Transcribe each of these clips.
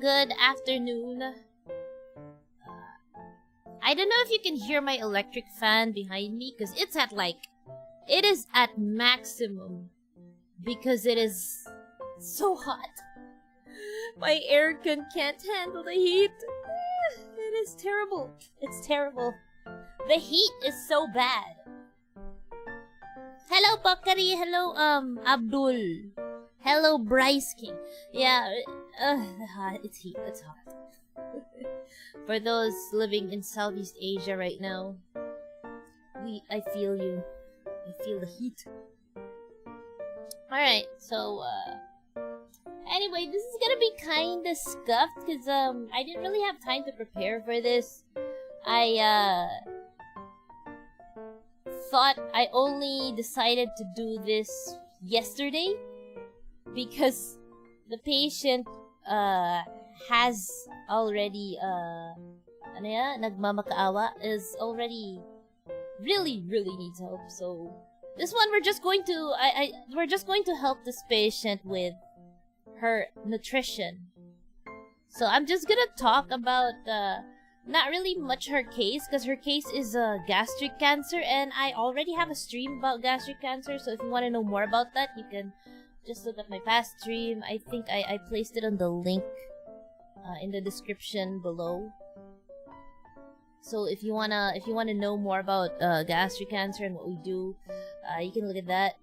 good afternoon. I don't know if you can hear my electric fan behind me because it is at maximum because it is so hot. My aircon can't handle the heat. It is terrible. It's terrible. The heat is so bad. Hello, Bakari. Hello, Abdul. Hello, Bryce King. Yeah, it's heat. It's hot. For those living in Southeast Asia right now, I feel you. I feel the heat. Alright, so, anyway, this is gonna be kinda scuffed, because, I didn't really have time to prepare for this. I thought I only decided to do this yesterday, because the patient, has already, nagmamakaawa, is already really needs help. So this one we're just going to help this patient with her nutrition. So I'm just gonna talk about not really much her case, because her case is gastric cancer, and I already have a stream about gastric cancer. So if you want to know more about that, you can just look at my past stream. I think I placed it on the link in the description below. So if you wanna know more about gastric cancer and what we do, you can look at that.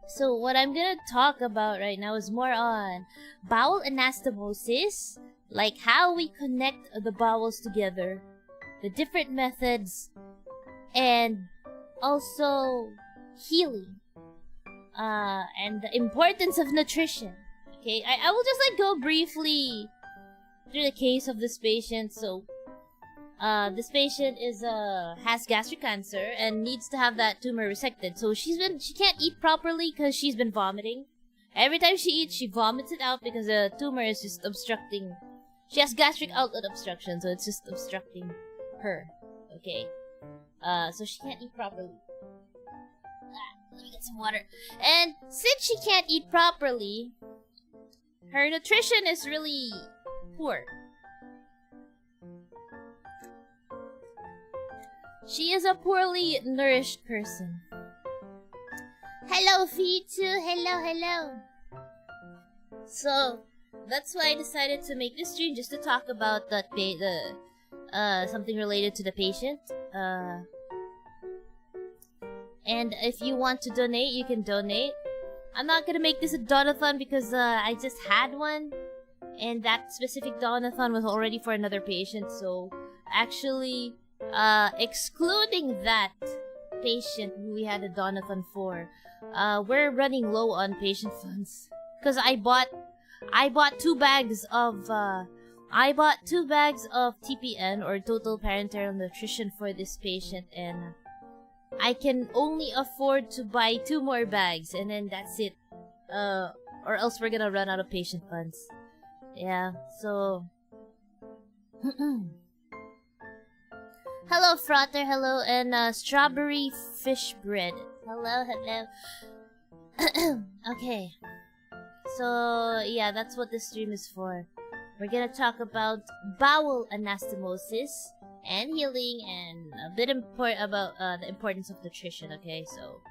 So what I'm gonna talk about right now is more on bowel anastomosis, like how we connect the bowels together, the different methods, and also healing, and the importance of nutrition. Okay, I will just go briefly through the case of this patient. So this patient has gastric cancer and needs to have that tumor resected. So she can't eat properly because she's been vomiting. Every time she eats, she vomits it out because the tumor is just obstructing. She has gastric outlet obstruction, so it's just obstructing her. Okay, so she can't eat properly. Let me get some water. And since she can't eat properly, her nutrition is really poor. She is a poorly nourished person. Hello, Fitu. Hello. So that's why I decided to make this stream, just to talk about that something related to the patient. And if you want to donate, you can donate. I'm not gonna make this a donathon because I just had one, and that specific donathon was already for another patient. So actually, excluding that patient who we had a donathon for, we're running low on patient funds because I bought 2 bags of TPN, or total parenteral nutrition, for this patient, and I can only afford to buy 2 more bags, and then that's it. Or else we're gonna run out of patient funds. Yeah, so hello, Frater, hello, and strawberry fish bread. Hello. Okay. So yeah, that's what this stream is for. We're gonna talk about bowel anastomosis and healing, and a bit about the importance of nutrition. Okay, so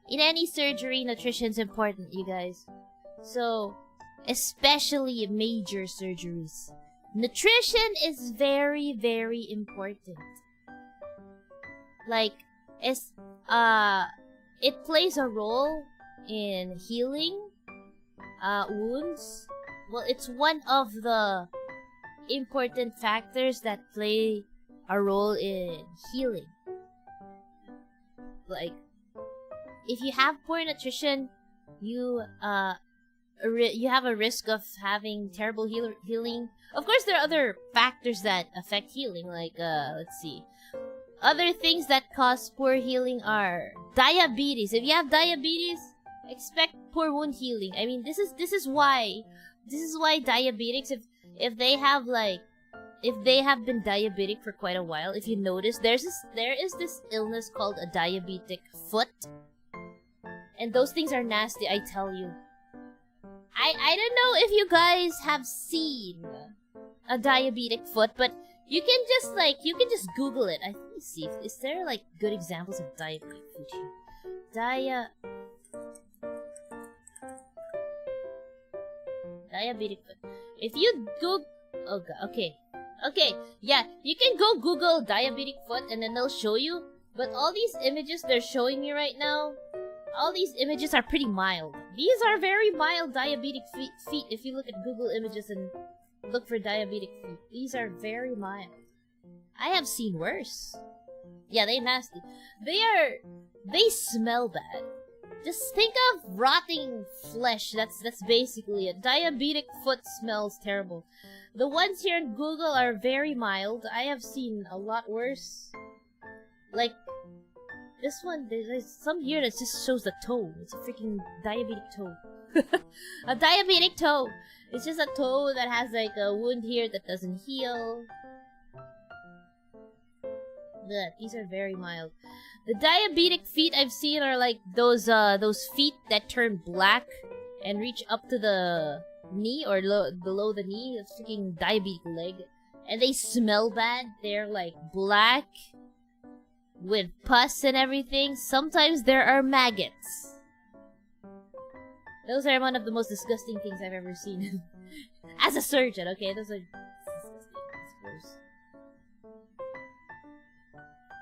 in any surgery, nutrition's important, you guys. So especially major surgeries, nutrition is very important. Like, it plays a role in healing wounds. Well, it's one of the important factors that play a role in healing. Like, if you have poor nutrition, you have a risk of having terrible healing. Of course, there are other factors that affect healing, like let's see. Other things that cause poor healing are diabetes. If you have diabetes, expect poor wound healing. I mean, this is why diabetics, if they have been diabetic for quite a while, if you notice, there is this illness called a diabetic foot, and those things are nasty. I tell you, I don't know if you guys have seen a diabetic foot, but you can just Google it. Let me see. Is there like good examples of diabetic foot here? Diabetic foot. If you Google, oh god, okay, yeah, you can go Google diabetic foot and then they'll show you. But all these images they're showing me right now, all these images are pretty mild. These are very mild diabetic feet. If you look at Google Images and look for diabetic feet, these are very mild. I have seen worse. Yeah, they nasty. They smell bad. Just think of rotting flesh. That's basically it. Diabetic foot smells terrible. The ones here in Google are very mild. I have seen a lot worse. Like this one, there's some here that just shows the toe. It's a freaking diabetic toe. A diabetic toe. It's just a toe that has like a wound here that doesn't heal. Ugh, these are very mild. The diabetic feet I've seen are like those feet that turn black and reach up to the knee or below the knee. It's freaking diabetic leg, and they smell bad. They're like black with pus and everything. Sometimes there are maggots. Those are one of the most disgusting things I've ever seen. As a surgeon, okay, those are disgusting. Gross.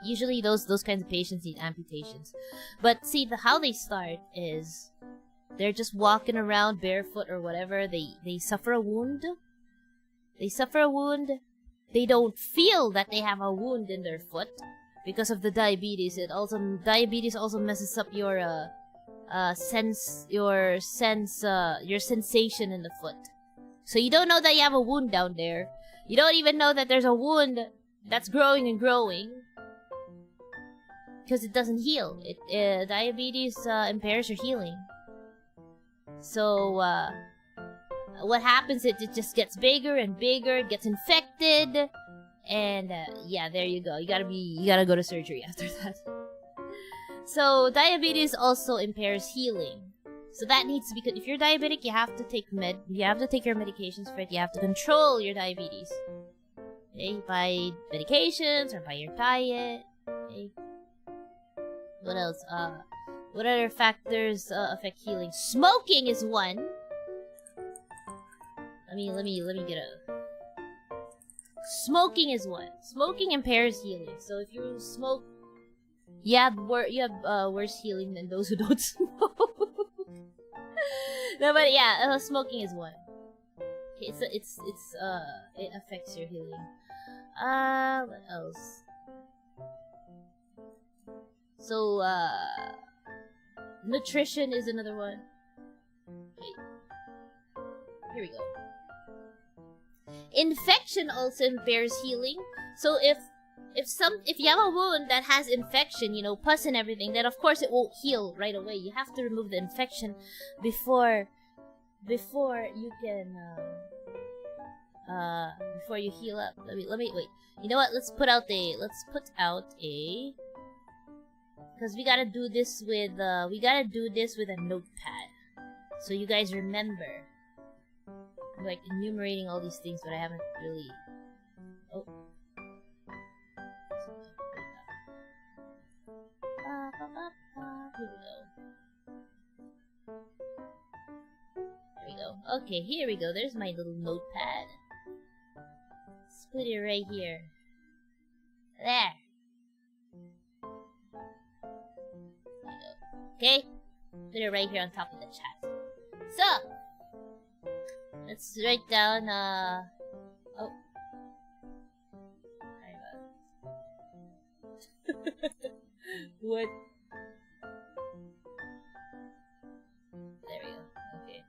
Usually those kinds of patients need amputations. But see, how they start is they're just walking around barefoot or whatever. They suffer a wound. They don't feel that they have a wound in their foot because of the diabetes. Diabetes also messes up your sensation in the foot. So you don't know that you have a wound down there. You don't even know that there's a wound that's growing and growing. Because it doesn't heal. Diabetes impairs your healing. So what happens is it just gets bigger and bigger, gets infected, and yeah, there you go. You gotta go to surgery after that. So diabetes also impairs healing. So that needs to be, if you're diabetic, you have to take your medications for it. You have to control your diabetes. Okay, by medications or by your diet. Okay. What else? What other factors affect healing? Smoking is one. Let me get a. Smoking is one. Smoking impairs healing. So if you smoke, you have worse healing than those who don't smoke. No, but yeah, smoking is one. Okay, so it affects your healing. What else? So, nutrition is another one. Wait. Here we go. Infection also impairs healing. So if you have a wound that has infection, pus and everything, then of course it won't heal right away. You have to remove the infection before you can before you heal up. Let me wait. You know what? Let's put out a because we gotta do this with a notepad, so you guys remember. I'm like enumerating all these things, but I haven't really. Oh. Here we go. Okay, here we go. There's my little notepad. Let's put it right here. There. Okay? Put it right here on top of the chat. So, let's write down, oh. What? There we go. Okay.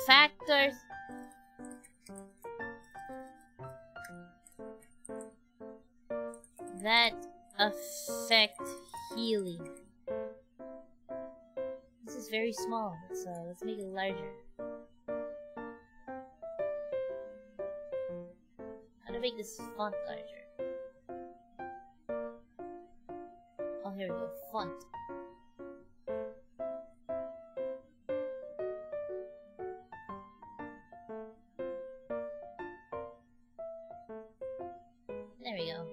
Factors. That affect healing. This is very small, so let's make it larger. How to make this font larger? Oh, here we go. Font. There we go.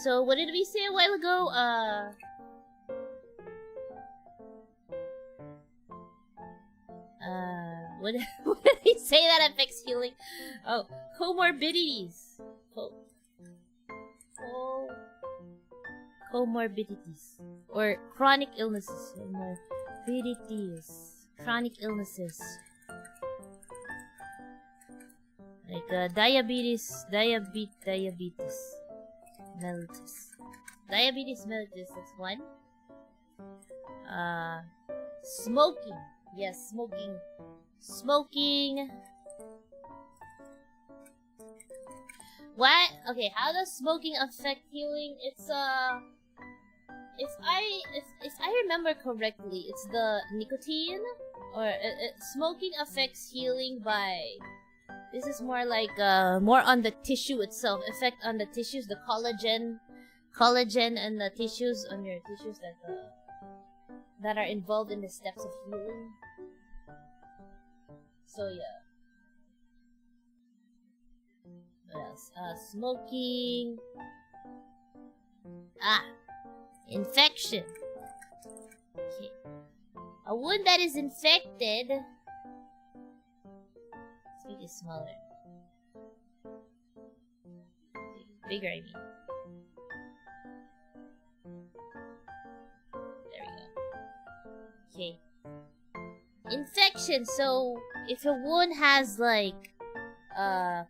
So, what did we say a while ago? What did we say that affects healing? Oh, comorbidities. Comorbidities. Or chronic illnesses. Comorbidities. Chronic illnesses. Like diabetes mellitus. Diabetes mellitus, that's one. Smoking. Yes, smoking. Smoking. What? Okay, how does smoking affect healing? If I remember correctly, it's the nicotine, or smoking affects healing by. This is more like more on the tissue itself. Effect on the tissues, the collagen and the tissues on your tissues that are involved in the steps of healing. So yeah. What else? Smoking. Infection. Okay. A wound that is infected. Let's make it smaller. Bigger, I mean. There we go. Okay. Infection. So, if a wound has like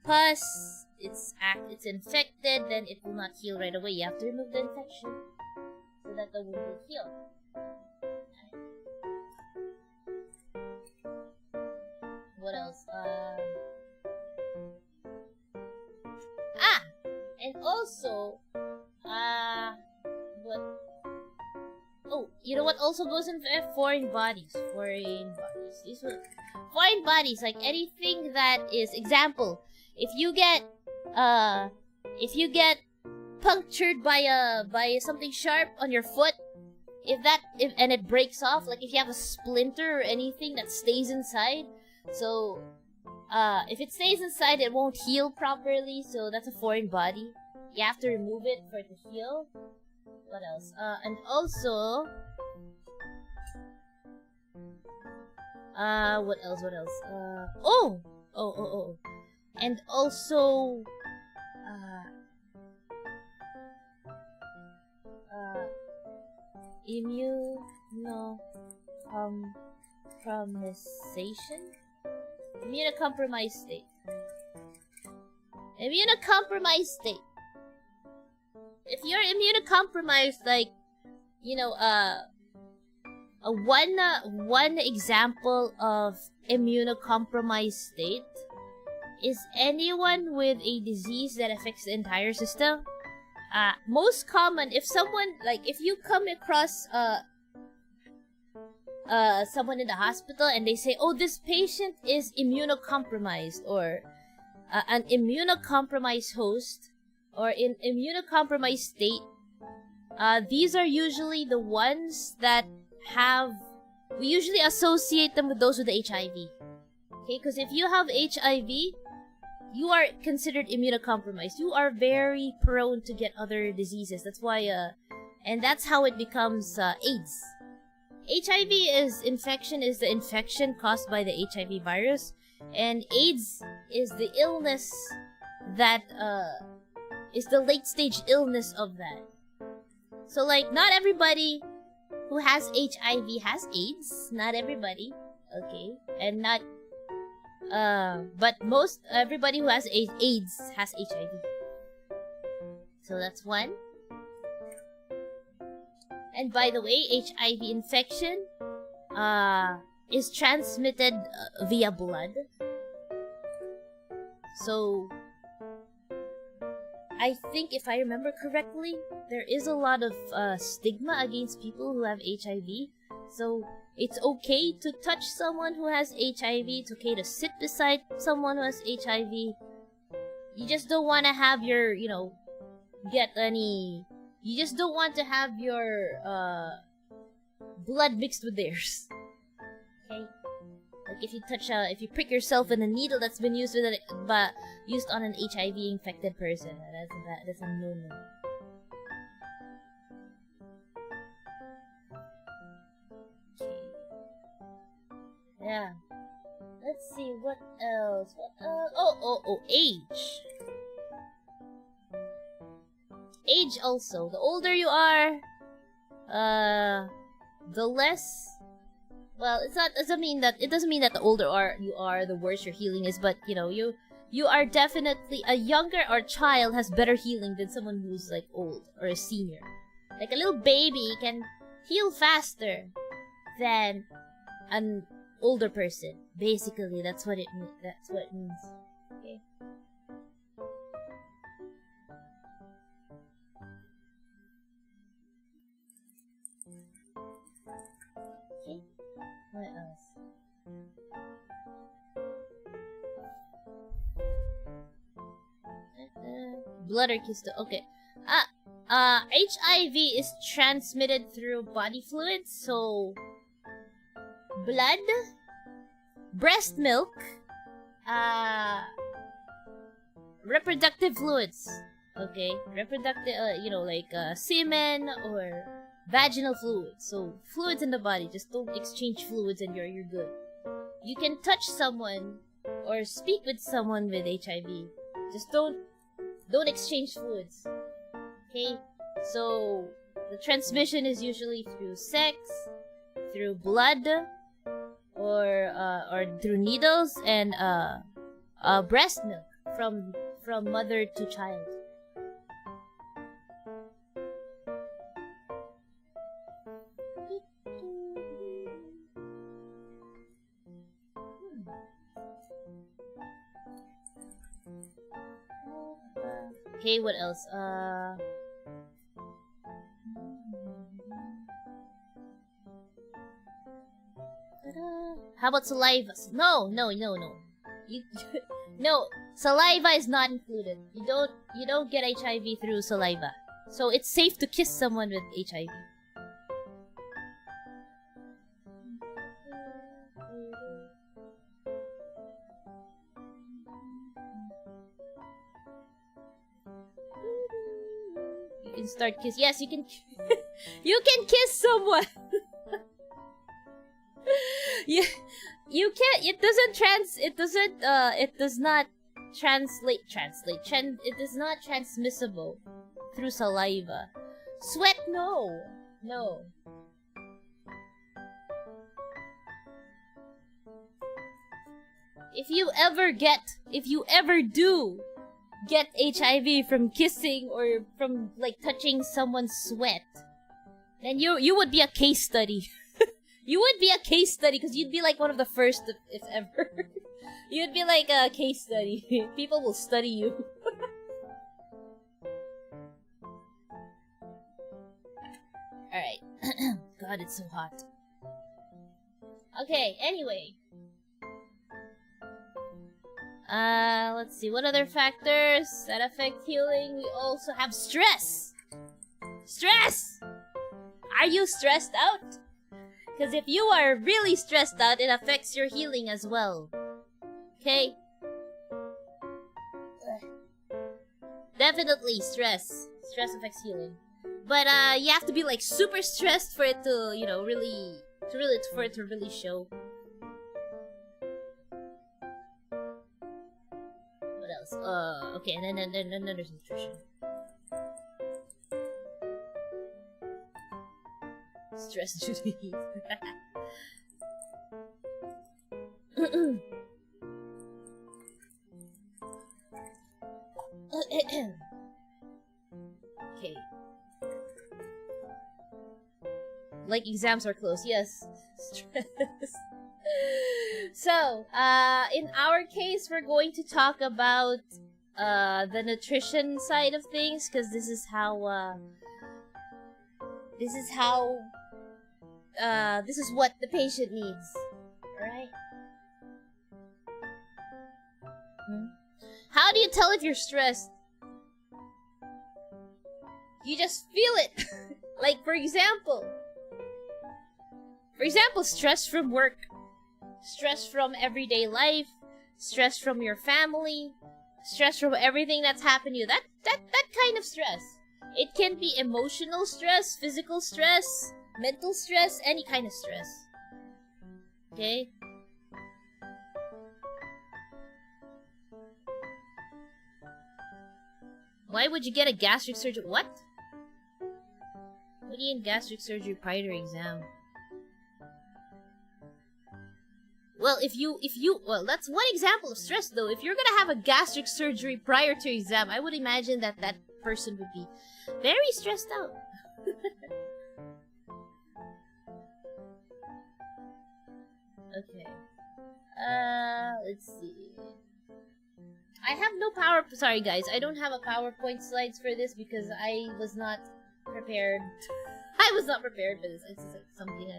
pus, it's infected, then it will not heal right away. You have to remove the infection so that the wound will heal. What else? And also, what? Oh, you know what also goes in foreign bodies? Foreign bodies, like anything that is, example, if you get punctured by something sharp on your foot, and it breaks off, like if you have a splinter or anything that stays inside, so if it stays inside, it won't heal properly, so that's a foreign body. You have to remove it for it to heal. What else? And also, what else? And also, immunocompromised state. If you're immunocompromised, like, one example of immunocompromised state is anyone with a disease that affects the entire system. Most common, if you come across someone in the hospital and they say, oh, this patient is immunocompromised, or an immunocompromised host, or in immunocompromised state, these are usually the ones that we usually associate them with those with HIV. Okay, because if you have HIV, you are considered immunocompromised. You are very prone to get other diseases. That's why, and that's how it becomes AIDS. HIV is the infection caused by the HIV virus, and AIDS is the illness that is the late stage illness of that. So, like, not everybody who has HIV has AIDS. Not everybody, okay, and not. But everybody who has AIDS has HIV. So that's one. And by the way, HIV infection is transmitted via blood. So I think, if I remember correctly, there is a lot of stigma against people who have HIV. So it's okay to touch someone who has HIV. It's okay to sit beside someone who has HIV. You just don't want to have your, you just don't want to have your blood mixed with theirs. Okay? Like if you if you prick yourself with a needle that's been used used on an HIV infected person, that's a no-no. Okay. Yeah. Let's see what else. Oh, age. Age also. The older you are, the less. Well, it doesn't mean that the older you are, the worse your healing is. But you know, you are definitely a younger or child has better healing than someone who's like old or a senior. Like a little baby can heal faster than an older person. Basically, that's what it means. Okay. Okay. What else? Blood or kiss. Okay. HIV is transmitted through body fluids, so blood, breast milk, reproductive fluids. Okay, reproductive, like semen or vaginal fluids. So fluids in the body. Just don't exchange fluids, and you're good. You can touch someone or speak with someone with HIV. Just don't exchange fluids. Okay, so the transmission is usually through sex, through blood, or through needles and breast milk from mother to child. Okay, what else? How about saliva? No. No, saliva is not included. You don't get HIV through saliva. So it's safe to kiss someone with HIV. You can start kiss. Yes, you can. You can kiss someone. You can't. It does not translate. It is not transmissible through saliva. Sweat, no. If you ever do get HIV from kissing or from like touching someone's sweat, then you would be a case study. You would be a case study because you'd be like one of the first, if ever. You'd be like a case study. People will study you. Alright. God, it's so hot. Okay, anyway. Let's see. What other factors that affect healing? We also have stress. Stress! Are you stressed out? Because if you are really stressed out, it affects your healing as well. Okay? Definitely stress. Stress affects healing. But you have to be like super stressed for it to, for it to really show. What else? Okay, and then there's nutrition. Stress due to heat. Okay. Like exams are close. Yes. Stress. So, in our case, we're going to talk about the nutrition side of things, because this is what the patient needs. Alright? How do you tell if you're stressed? You just feel it. Like, for example, stress from work. Stress from everyday life, stress from your family, stress from everything that's happened to you. That kind of stress. It can be emotional stress, physical stress, mental stress, any kind of stress. Okay? Why would you get a gastric surgery? What? What do you need gastric surgery prior to your exam? Well, well, that's one example of stress, though. If you're gonna have a gastric surgery prior to your exam, I would imagine that that person would be very stressed out. Okay. Let's see. I have no sorry guys, I don't have a PowerPoint slides for this because I was not prepared. I was not prepared for this. It's just like something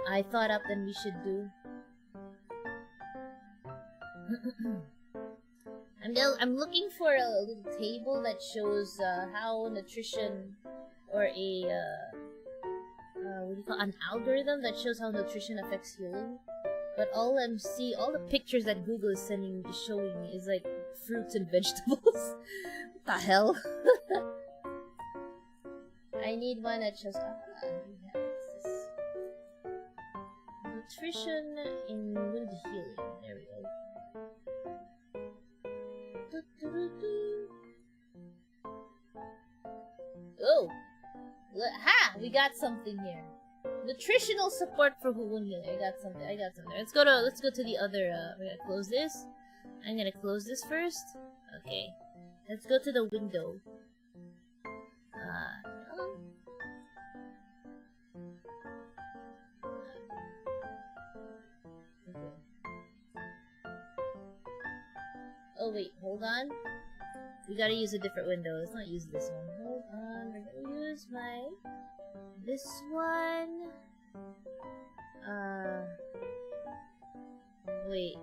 I thought up and we should do. I'm looking for a little table that shows how nutrition, or a what do you call, an algorithm that shows how nutrition affects healing. But all the pictures that Google is showing me is like fruits and vegetables. What the hell? I need one that shows this. Nutrition in wound healing. There we go. Oh! Ha! We got something here. Nutritional support for wound healing. I got something. Let's go to the other. We're gonna close this. I'm gonna close this first. Okay. Let's go to the window. Okay. Oh wait, hold on. We gotta use a different window. Let's not use this one. Hold on. We're gonna use this one. Wait.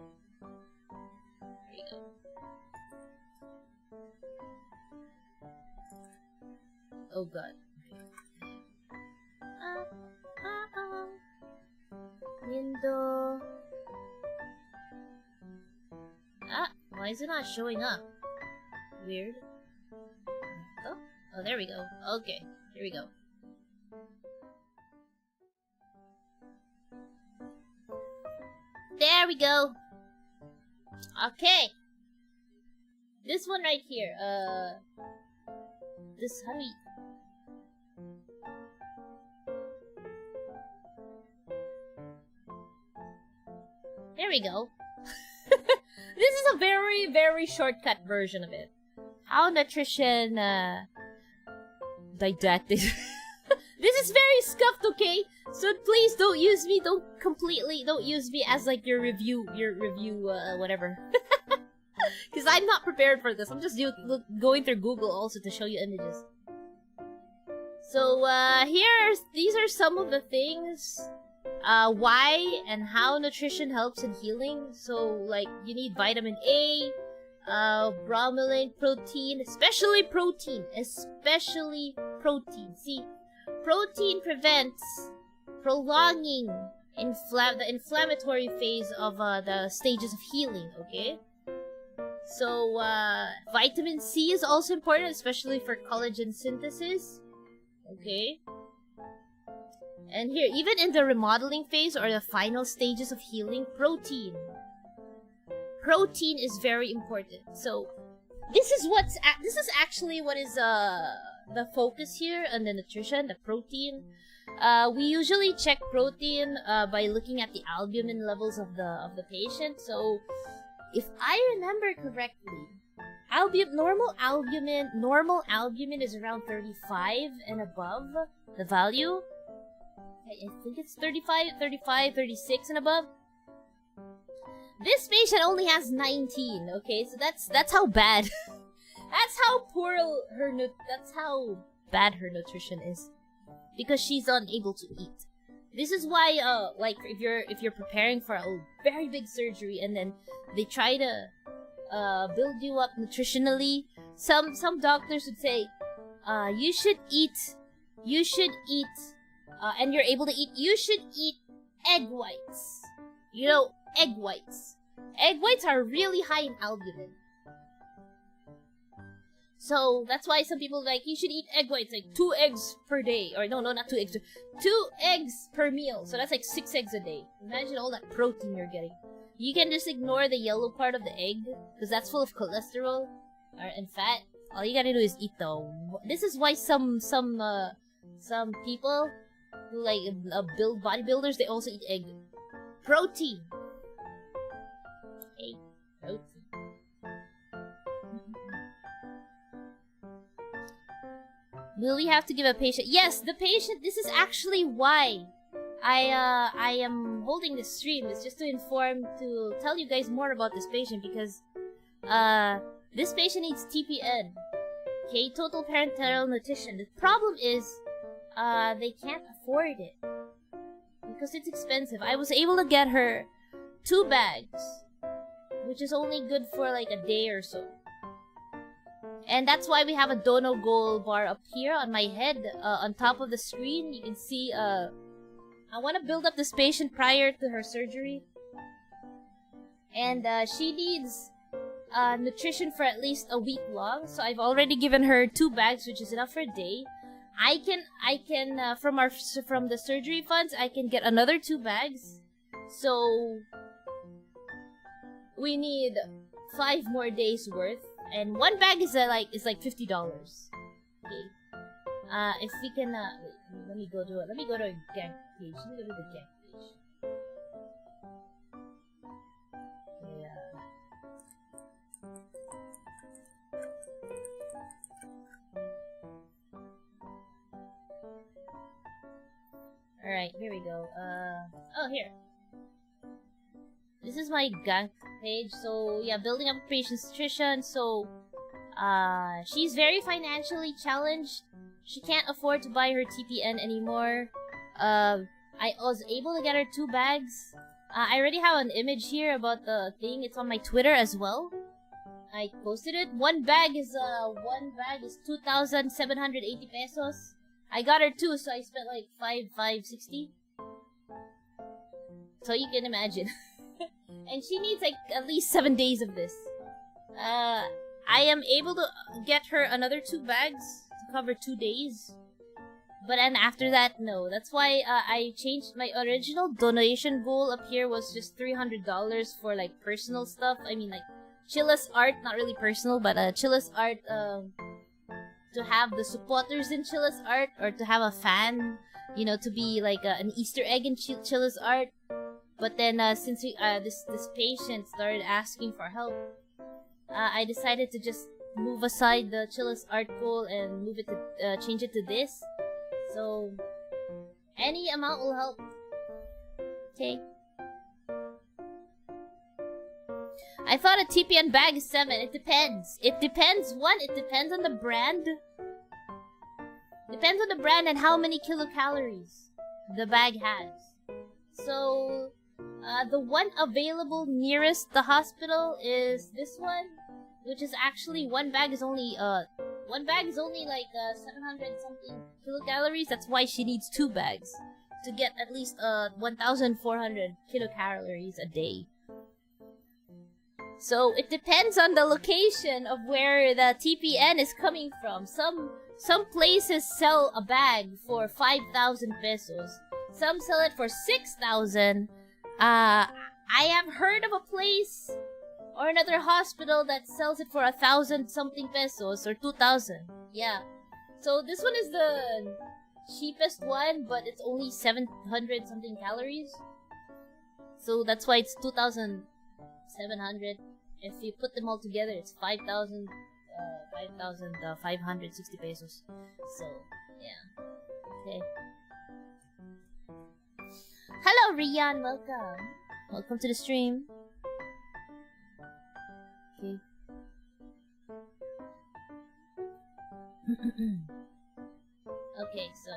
There you go. Oh god. Window. Why is it not showing up? Weird. Oh, there we go. Okay, here we go. There we go. Okay. This one right here. This, how do we... There we go. This is a very, very shortcut version of it. How nutrition, didactic. This is very scuffed, okay? So please don't use me, don't use me as like your review, whatever. Because I'm not prepared for this. I'm just going through Google also to show you images. So, these are some of the things, why and how nutrition helps in healing. So, like, you need vitamin A, bromelain, protein, especially protein. See, protein prevents prolonging the inflammatory phase of the stages of healing, okay? So, vitamin C is also important, especially for collagen synthesis, okay? And here, even in the remodeling phase or the final stages of healing, protein is very important. So, this is actually what is the focus here on the nutrition, the protein. We usually check protein by looking at the albumin levels of the patient. So, if I remember correctly, normal albumin is around 35 and above the value. I think it's 35, 36 and above. This patient only has 19, okay? So that's how bad. That's how bad her nutrition is. Because she's unable to eat. This is why, like, if you're preparing for a very big surgery and then they try to build you up nutritionally, some doctors would say, you should eat, and you're able to eat, you should eat egg whites. You know, egg whites. Egg whites are really high in albumin. So that's why some people like, you should eat egg whites, like 2 eggs per day. Or no, not 2 eggs. 2 eggs per meal. So that's like 6 eggs a day. Imagine all that protein you're getting. You can just ignore the yellow part of the egg, because that's full of cholesterol and fat. All you gotta do is eat the... This is why some people who like build bodybuilders, they also eat egg. Protein. Egg. Protein. Will we have to give a patient? Yes, the patient. This is actually why I am holding this stream. It's just to tell you guys more about this patient, because this patient needs TPN. Okay, total parenteral nutrition. The problem is they can't afford it because it's expensive. I was able to get her 2 bags, which is only good for like a day or so. And that's why we have a dono goal bar up here on my head, on top of the screen. You can see, I want to build up this patient prior to her surgery. And she needs nutrition for at least a week long. So I've already given her 2 bags, which is enough for a day. I can from the surgery funds, I can get another 2 bags. So we need 5 more days worth. And 1 bag is like $50. Okay. If we can wait, let me go to a gang page. Let me go to the gang page. Yeah. Alright, here we go. Oh, here. This is my gank page. So yeah, building up patient's nutrition. So she's very financially challenged. She can't afford to buy her TPN anymore. I was able to get her 2 bags. I already have an image here about the thing. It's on my Twitter as well. I posted it. 1 bag is 2,780 pesos. I got her 2, so I spent like 560. So you can imagine. And she needs like at least 7 days of this. I am able to get her another 2 bags to cover 2 days. But then after that, no. That's why I changed my original donation goal up here was just $300 for like personal stuff. I mean like Chilla's art, not really personal, but Chilla's art, to have the supporters in Chilla's art, or to have a fan, you know, to be like an Easter egg in Chilla's art. But then since this patient started asking for help, I decided to just move aside the Chilla's art goal and move it to change it to this. So any amount will help. Okay. I thought a TPN bag is 7. It depends. It depends. It depends on the brand. Depends on the brand and how many kilocalories the bag has. So the one available nearest the hospital is this one, which is actually 1 bag is only like 700 something kilocalories. That's why she needs 2 bags to get at least 1,400 kilocalories a day. So it depends on the location of where the TPN is coming from. Some places sell a bag for 5,000 pesos. Some sell it for 6,000. I have heard of a place or another hospital that sells it for 1,000 something pesos or 2,000. Yeah. So this one is the cheapest one, but it's only 700 something calories. So that's why it's 2,700. If you put them all together, it's 5,560 pesos. So, yeah. Okay. Hello, Rian. Welcome. Welcome to the stream. Okay. Okay, so.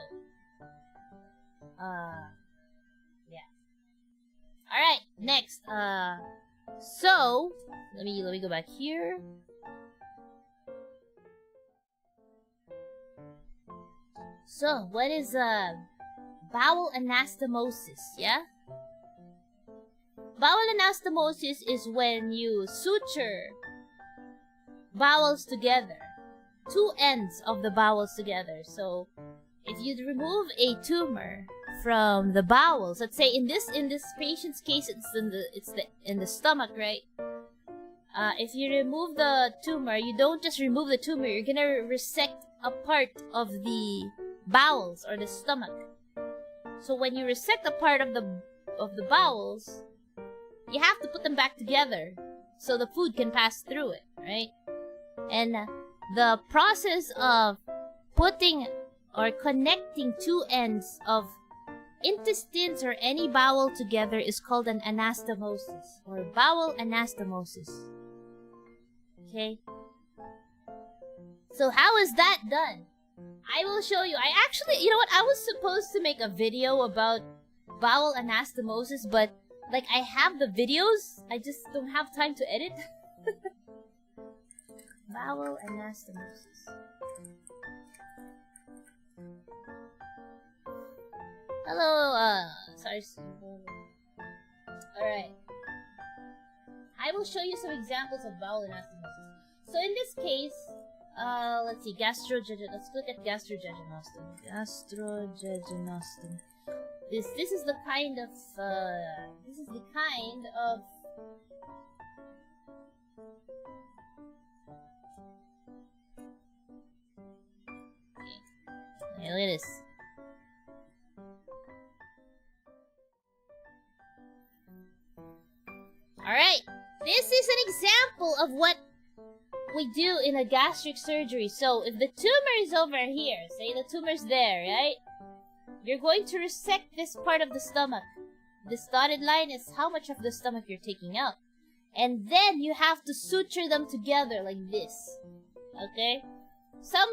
Yeah. Alright, next. So, let me go back here. So, what is bowel anastomosis, yeah? Bowel anastomosis is when you suture bowels together, two ends of the bowels together. So if you remove a tumor from the bowels, let's say in this patient's case, it's in the stomach, right? If you remove the tumor, you don't just remove the tumor. You're gonna resect a part of the bowels or the stomach. So when you resect a part of the bowels, you have to put them back together so the food can pass through it, right? And the process of putting or connecting two ends of intestines or any bowel together is called an anastomosis or bowel anastomosis. Okay? So how is that done? I will show you. I actually, you know what? I was supposed to make a video about bowel anastomosis, but like I have the videos, I just don't have time to edit. Bowel anastomosis. Hello, sorry. Alright. I will show you some examples of bowel anastomosis. So in this case, let's see, let's look at gastrojejunectomy. Gastrojejunectomy. This is the kind of okay, look at this. Alright, this is an example of what we do in a gastric surgery. So if the tumor is over here, say the tumor's there, right? You're going to resect this part of the stomach. This dotted line is how much of the stomach you're taking out. And then you have to suture them together like this. Okay? Some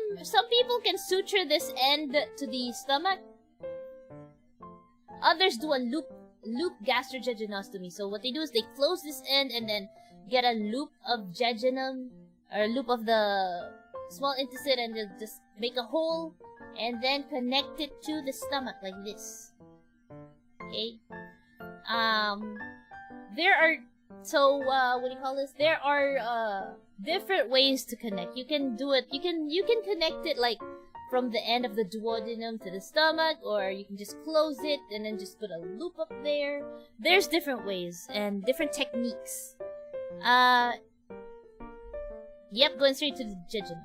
people can suture this end to the stomach. Others do a loop gastrojejunectomy. So what they do is they close this end and then get a loop of jejunum or a loop of the small intestine and they'll just make a hole and then connect it to the stomach like this. Okay? There are there are different ways to connect. You can do it. You can connect it like from the end of the duodenum to the stomach, or you can just close it and then just put a loop up there. There's different ways and different techniques. Yep, going straight to the jejunum.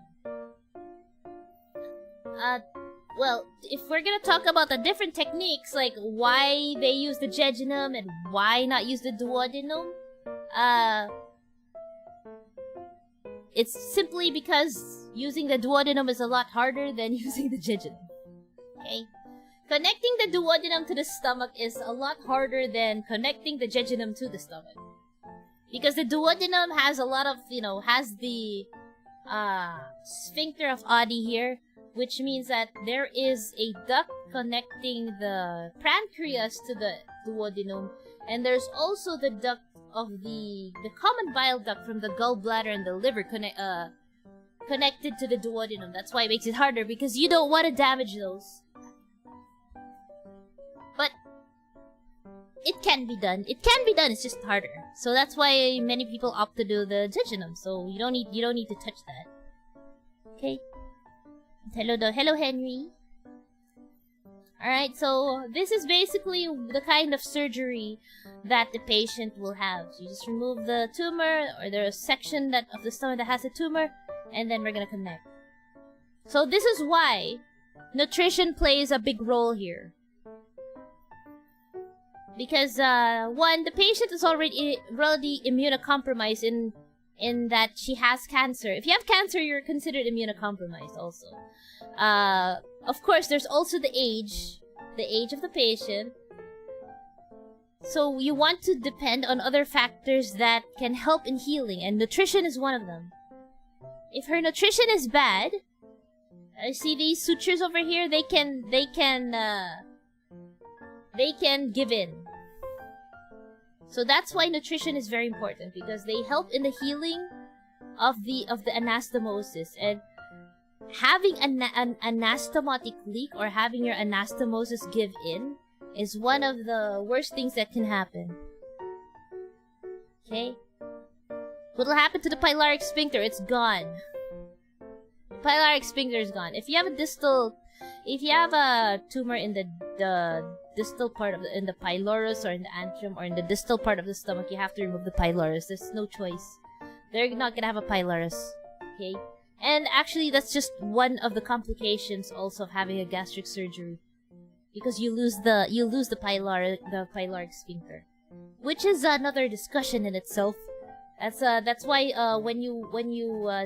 Well, if we're gonna talk about the different techniques, like why they use the jejunum and why not use the duodenum, it's simply because using the duodenum is a lot harder than using the jejunum. Okay? Connecting the duodenum to the stomach is a lot harder than connecting the jejunum to the stomach. Because the duodenum has a lot of, has the sphincter of Oddi here, which means that there is a duct connecting the pancreas to the duodenum, and there's also the duct of the common bile duct from the gallbladder and the liver connected to the duodenum. That's why it makes it harder, because you don't want to damage those. But it can be done. It can be done. It's just harder. So that's why many people opt to do the jejunum. So you don't need to touch that. Okay. Hello, Henry. Alright, so this is basically the kind of surgery that the patient will have. So you just remove the tumor, or there's a section of the stomach that has a tumor, and then we're gonna connect. So this is why nutrition plays a big role here. Because, one, the patient is already immunocompromised in that she has cancer. If you have cancer, you're considered immunocompromised also. Of course, there's also the age of the patient. So you want to depend on other factors that can help in healing, and nutrition is one of them. If her nutrition is bad, I see these sutures over here, they can give in. So that's why nutrition is very important, because they help in the healing of the anastomosis. And having an anastomotic leak or having your anastomosis give in is one of the worst things that can happen. Okay? What'll happen to the pyloric sphincter? It's gone. Pyloric sphincter is gone. If you have a tumor in the distal part of in the pylorus or in the antrum or in the distal part of the stomach, you have to remove the pylorus. There's no choice. They're not gonna have a pylorus. Okay? And actually, that's just one of the complications also of having a gastric surgery, because you lose the pyloric sphincter, which is another discussion in itself. That's why when you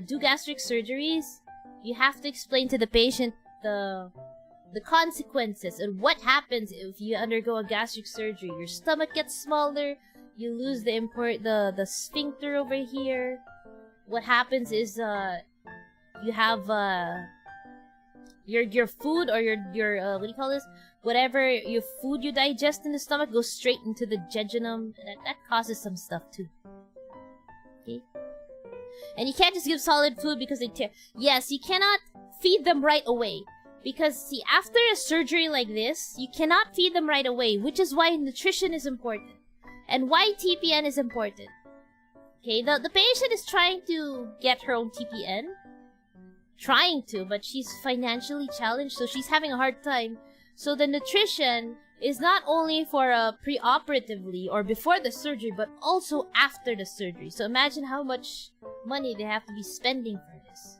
do gastric surgeries, you have to explain to the patient the consequences and what happens if you undergo a gastric surgery. Your stomach gets smaller, you lose the sphincter over here. What happens is you have your food or your what do you call this? Whatever your food you digest in the stomach goes straight into the jejunum. That causes some stuff too. Okay? And you can't just give solid food because they tear. Yes, you cannot feed them right away. Because, see, after a surgery like this, you cannot feed them right away, which is why nutrition is important. And why TPN is important. Okay, the patient is trying to get her own TPN. Trying to, but she's financially challenged, so she's having a hard time. So the nutrition is not only for pre-operatively or before the surgery, but also after the surgery. So imagine how much money they have to be spending for this.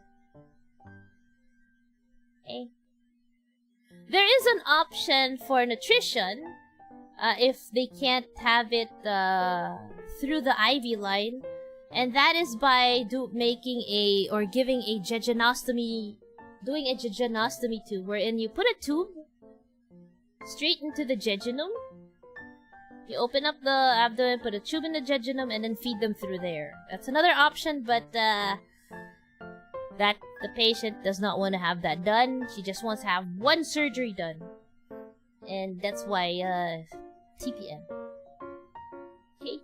Okay. There is an option for nutrition if they can't have it through the IV line, and that is by giving a jejunostomy, doing a jejunostomy tube, wherein you put a tube straight into the jejunum. You open up the abdomen, put a tube in the jejunum, and then feed them through there. That's another option, but that the patient does not want to have that done. She just wants to have one surgery done. And that's why TPN. Okay.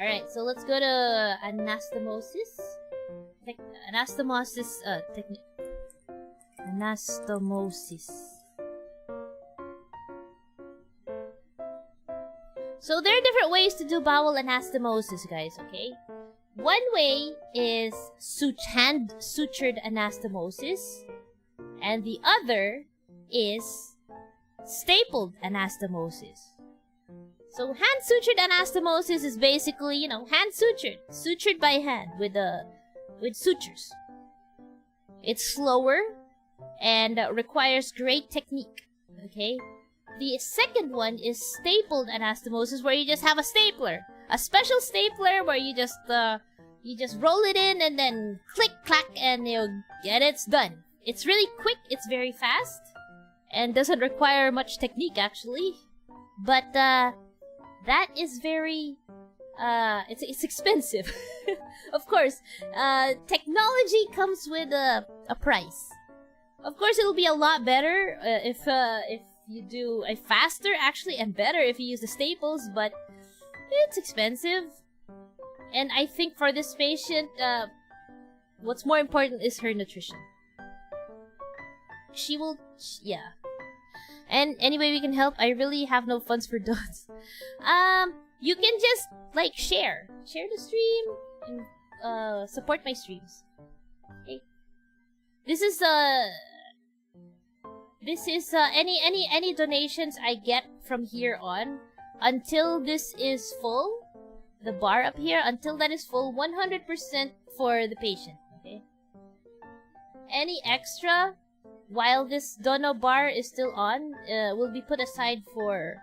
Alright, so let's go to anastomosis. Anastomosis. So there are different ways to do bowel anastomosis, guys, okay? One way is hand sutured anastomosis, and the other is stapled anastomosis. So hand sutured anastomosis is basically, hand sutured by hand with sutures. It's slower and requires great technique, okay? The second one is stapled anastomosis, where you just have a stapler, a special stapler where you just roll it in and then click clack and it's done. It's really quick, it's very fast, and doesn't require much technique actually. But that is very it's expensive. Of course, technology comes with a price. Of course, it'll be a lot better if you do a faster, actually, and better if you use the staples, but it's expensive. And I think for this patient, what's more important is her nutrition. Yeah. And anyway, we can help. I really have no funds for dots. You can just, share the stream, and support my streams. Okay. This is any donations I get from here on, until this is full, the bar up here, until that is full, 100% for the patient, okay? Any extra, while this dono bar is still on, will be put aside for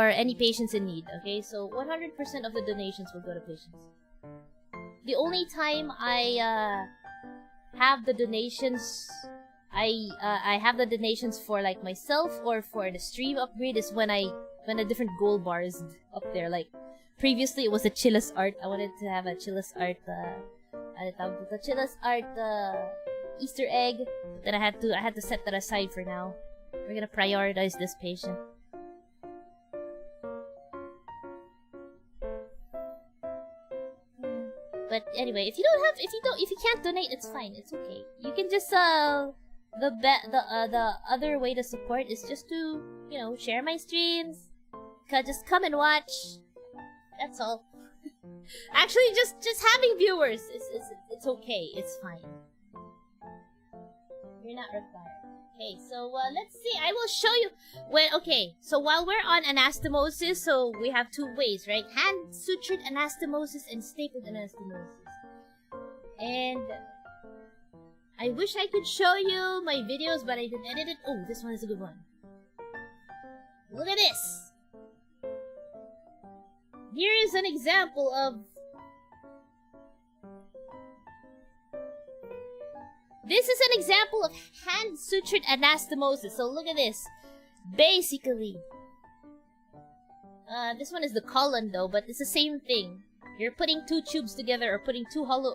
any patients in need, okay? So 100% of the donations will go to patients. The only time I have the donations, I have the donations for myself or for the stream upgrade is when a different gold bar is up there. Like previously it was a Chillis Art. I wanted to have a Chillis Art Easter egg. Then I had to set that aside for now. We're gonna prioritize this patient. But anyway, if you can't donate, it's fine. It's okay. You can just the other way to support is just to, you know, share my streams. Just come and watch. That's all. Actually, just having viewers it's okay. It's fine. You're not required. Okay, so let's see. I will show you. Okay, so while we're on anastomosis, so we have two ways, right? Hand sutured anastomosis and stapled anastomosis. And I wish I could show you my videos, but I didn't edit it. Oh, this one is a good one. Look at this. Here is an example of... This is an example of hand sutured anastomosis. So look at this. Basically, this one is the colon though, but it's the same thing. You're putting two tubes together, or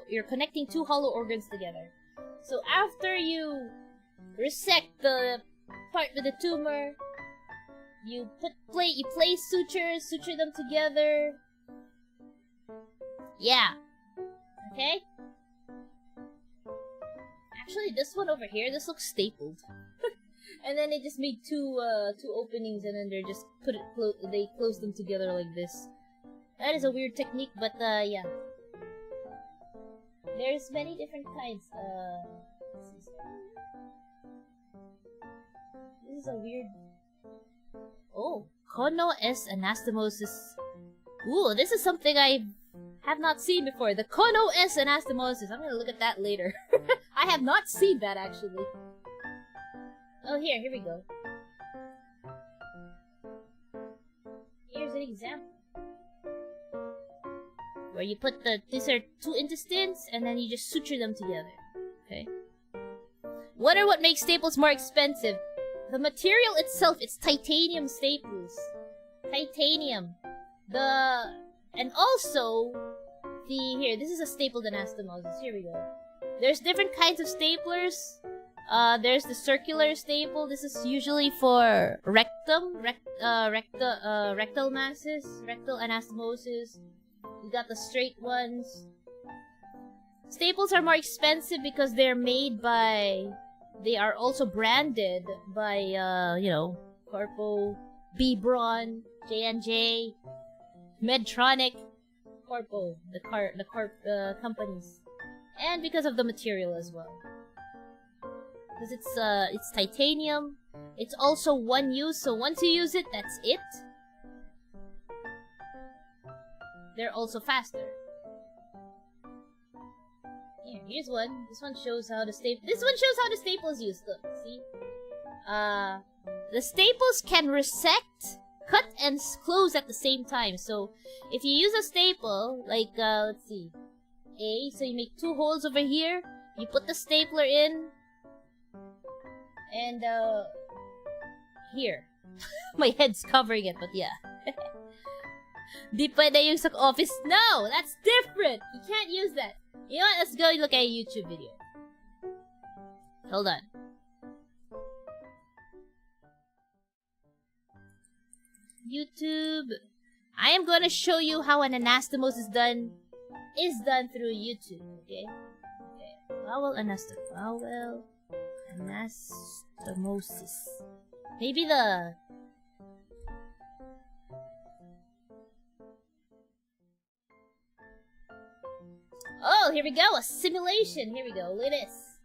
you're connecting two hollow organs together. So after you resect the part with the tumor, you place sutures, suture them together. Yeah. Okay? Actually, this one over here, this looks stapled. And then they just made two openings, and then they're just they close them together like this. That is a weird technique, but yeah. There's many different kinds. This is a weird... Oh, Kono S anastomosis. Ooh, this is something I have not seen before. The Kono S anastomosis. I'm gonna look at that later. I have not seen that actually. Oh, here we go. Here's an example. Where you put these are two intestines, and then you just suture them together. Okay. What makes staples more expensive? The material itself, it's titanium staples. Titanium. And also, this is a stapled anastomosis. Here we go. There's different kinds of staplers. There's the circular staple. This is usually for rectal masses, rectal anastomosis. You got the straight ones. Staples are more expensive because they are also branded by, you know, Corpo, B-Bron, J&J, Medtronic, Corpo, the companies. And because of the material as well. Because it's titanium. It's also one use, so once you use it, that's it. They're also faster. Here's one. This one shows how the staple is used. Look, see? The staples can resect, cut, and close at the same time. So, if you use a staple, like, let's see. So you make two holes over here. You put the stapler in. And, here. My head's covering it, but yeah. Di pwede yung sa office. No! That's different! You can't use that. You know what? Let's go look at a YouTube video. Hold on. YouTube. I am going to show you how an anastomosis is done through YouTube. Okay? Bowel anastomosis. Maybe the... Oh, here we go, a simulation. Here we go. Look at this.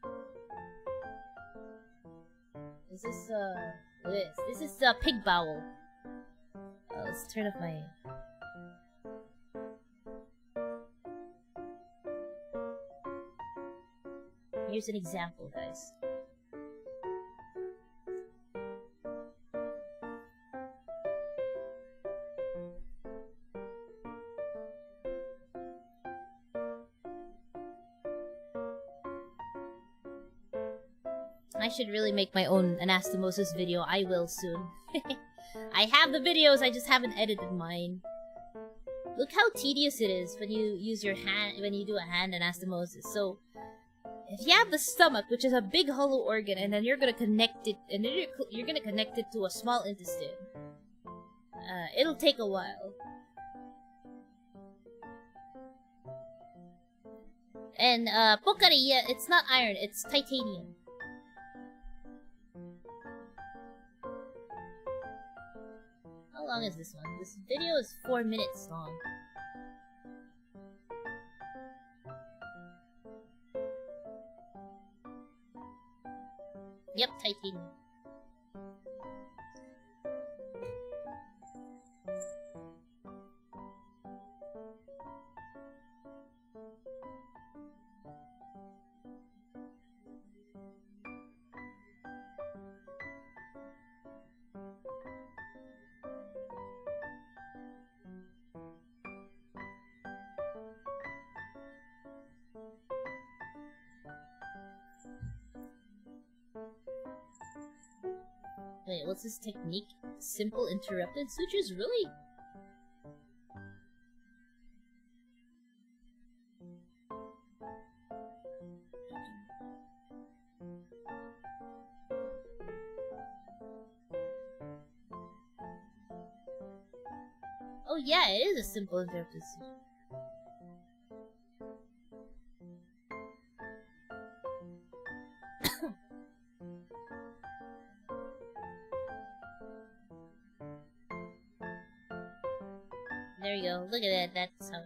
Look at this. This is pig bowel. Let's turn off my... Here's an example, guys. I should really make my own anastomosis video. I will soon. I have the videos, I just haven't edited mine. Look how tedious it is when you use your hand, when you do a hand anastomosis. So, if you have the stomach, which is a big hollow organ, and then you're gonna connect it, and then you're gonna connect it to a small intestine. It'll take a while. And, pokari, yeah, it's not iron, it's titanium. long is this one? This video is 4 minutes long. Yep, titanium. Wait, what's this technique? Simple interrupted sutures? Really? Oh yeah, it is a simple interrupted suture. There you go. Look at that. That's how.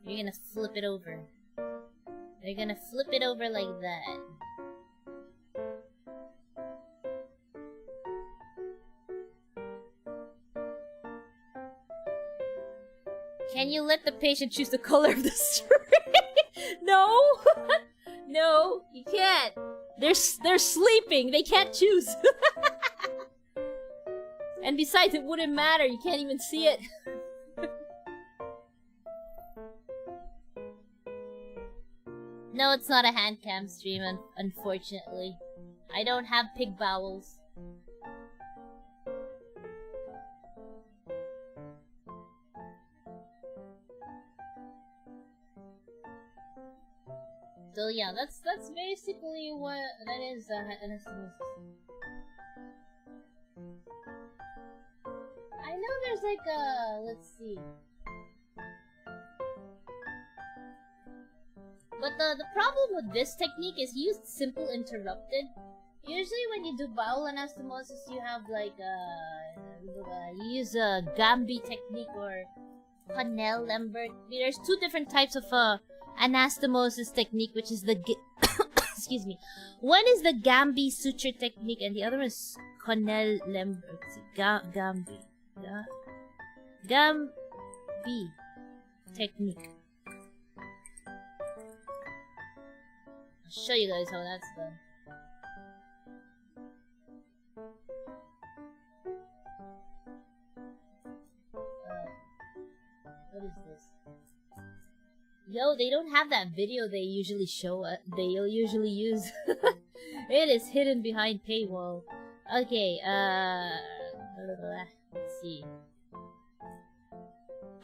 You're gonna flip it over. You're gonna flip it over like that. Can you let the patient choose the color of the string? No! No, you can't. They're sleeping. They can't choose. And besides, it wouldn't matter. You can't even see it. No, it's not a hand cam stream, unfortunately. I don't have pig bowels. So yeah, that's basically what that is. Anastomosis. I know there's like a, let's see. But the problem with this technique is you use simple interrupted. Usually when you do bowel anastomosis, you have like you use a Gambi technique or Connell Lambert. There's two different types of anastomosis technique, which is the excuse me. One is the Gambi suture technique, and the other is Connell Lambert. Gambi technique. I'll show you guys how that's done. What is this? Yo, they don't have that video they usually show. They'll usually use. It is hidden behind paywall. Okay, let's see.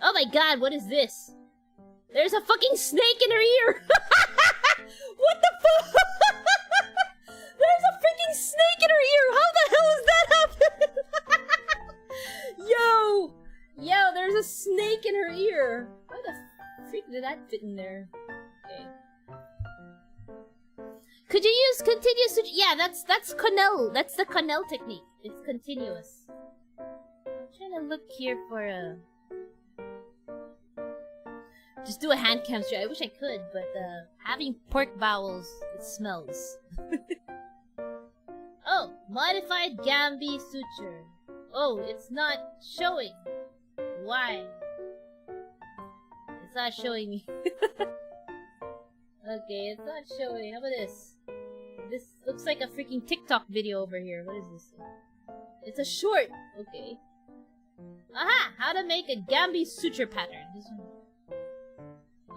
Oh my god, what is this? There's a fucking snake in her ear! What the fuck? There's a freaking snake in her ear! How the hell is that happening? Yo, there's a snake in her ear! How the freak did that fit in there? Okay. Could you use continuous suture? Yeah, that's Connell. That's the Connell technique. It's continuous. I'm trying to look here for a... Just do a hand cam straight. I wish I could, but having pork bowels, it smells. Oh, modified Gambi suture. Oh, it's not showing. Why? It's not showing me. Okay, it's not showing. How about this? This looks like a freaking TikTok video over here. What is this? It's a short. Okay. Aha! How to make a Gambi suture pattern. This one.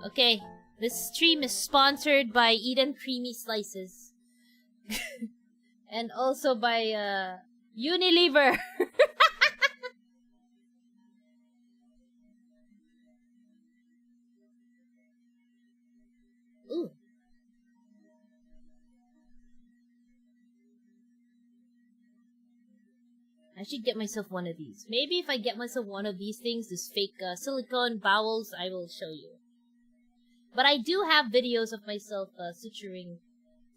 Okay, this stream is sponsored by Eden Creamy Slices. And also by, Unilever! Ooh. I should get myself one of these. Maybe if I get myself one of these things, this fake silicone bowels, I will show you. But I do have videos of myself suturing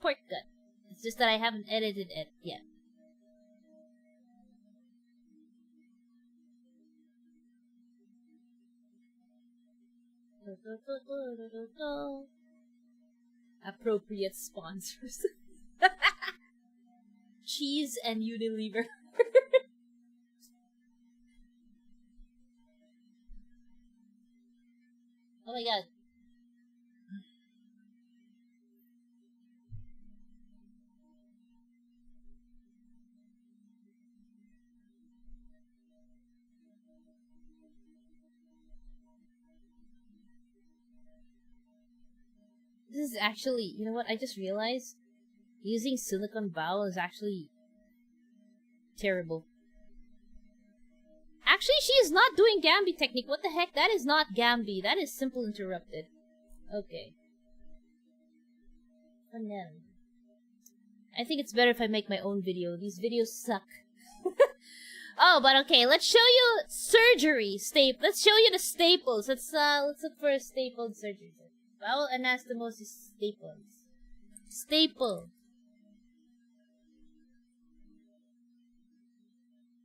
pork gut. It's just that I haven't edited it yet. Appropriate sponsors. Cheese and Unilever. Oh my god. This is actually, you know what, I just realized using silicone bowel is actually terrible. Actually, she is not doing Gambi technique. What the heck? That is not Gambi. That is simple interrupted. Okay. And then I think it's better if I make my own video. These videos suck. Oh, but okay, let's show you surgery. Let's show you the staples. Let's look for a stapled surgery. Bowel anastomosis staples. Staple.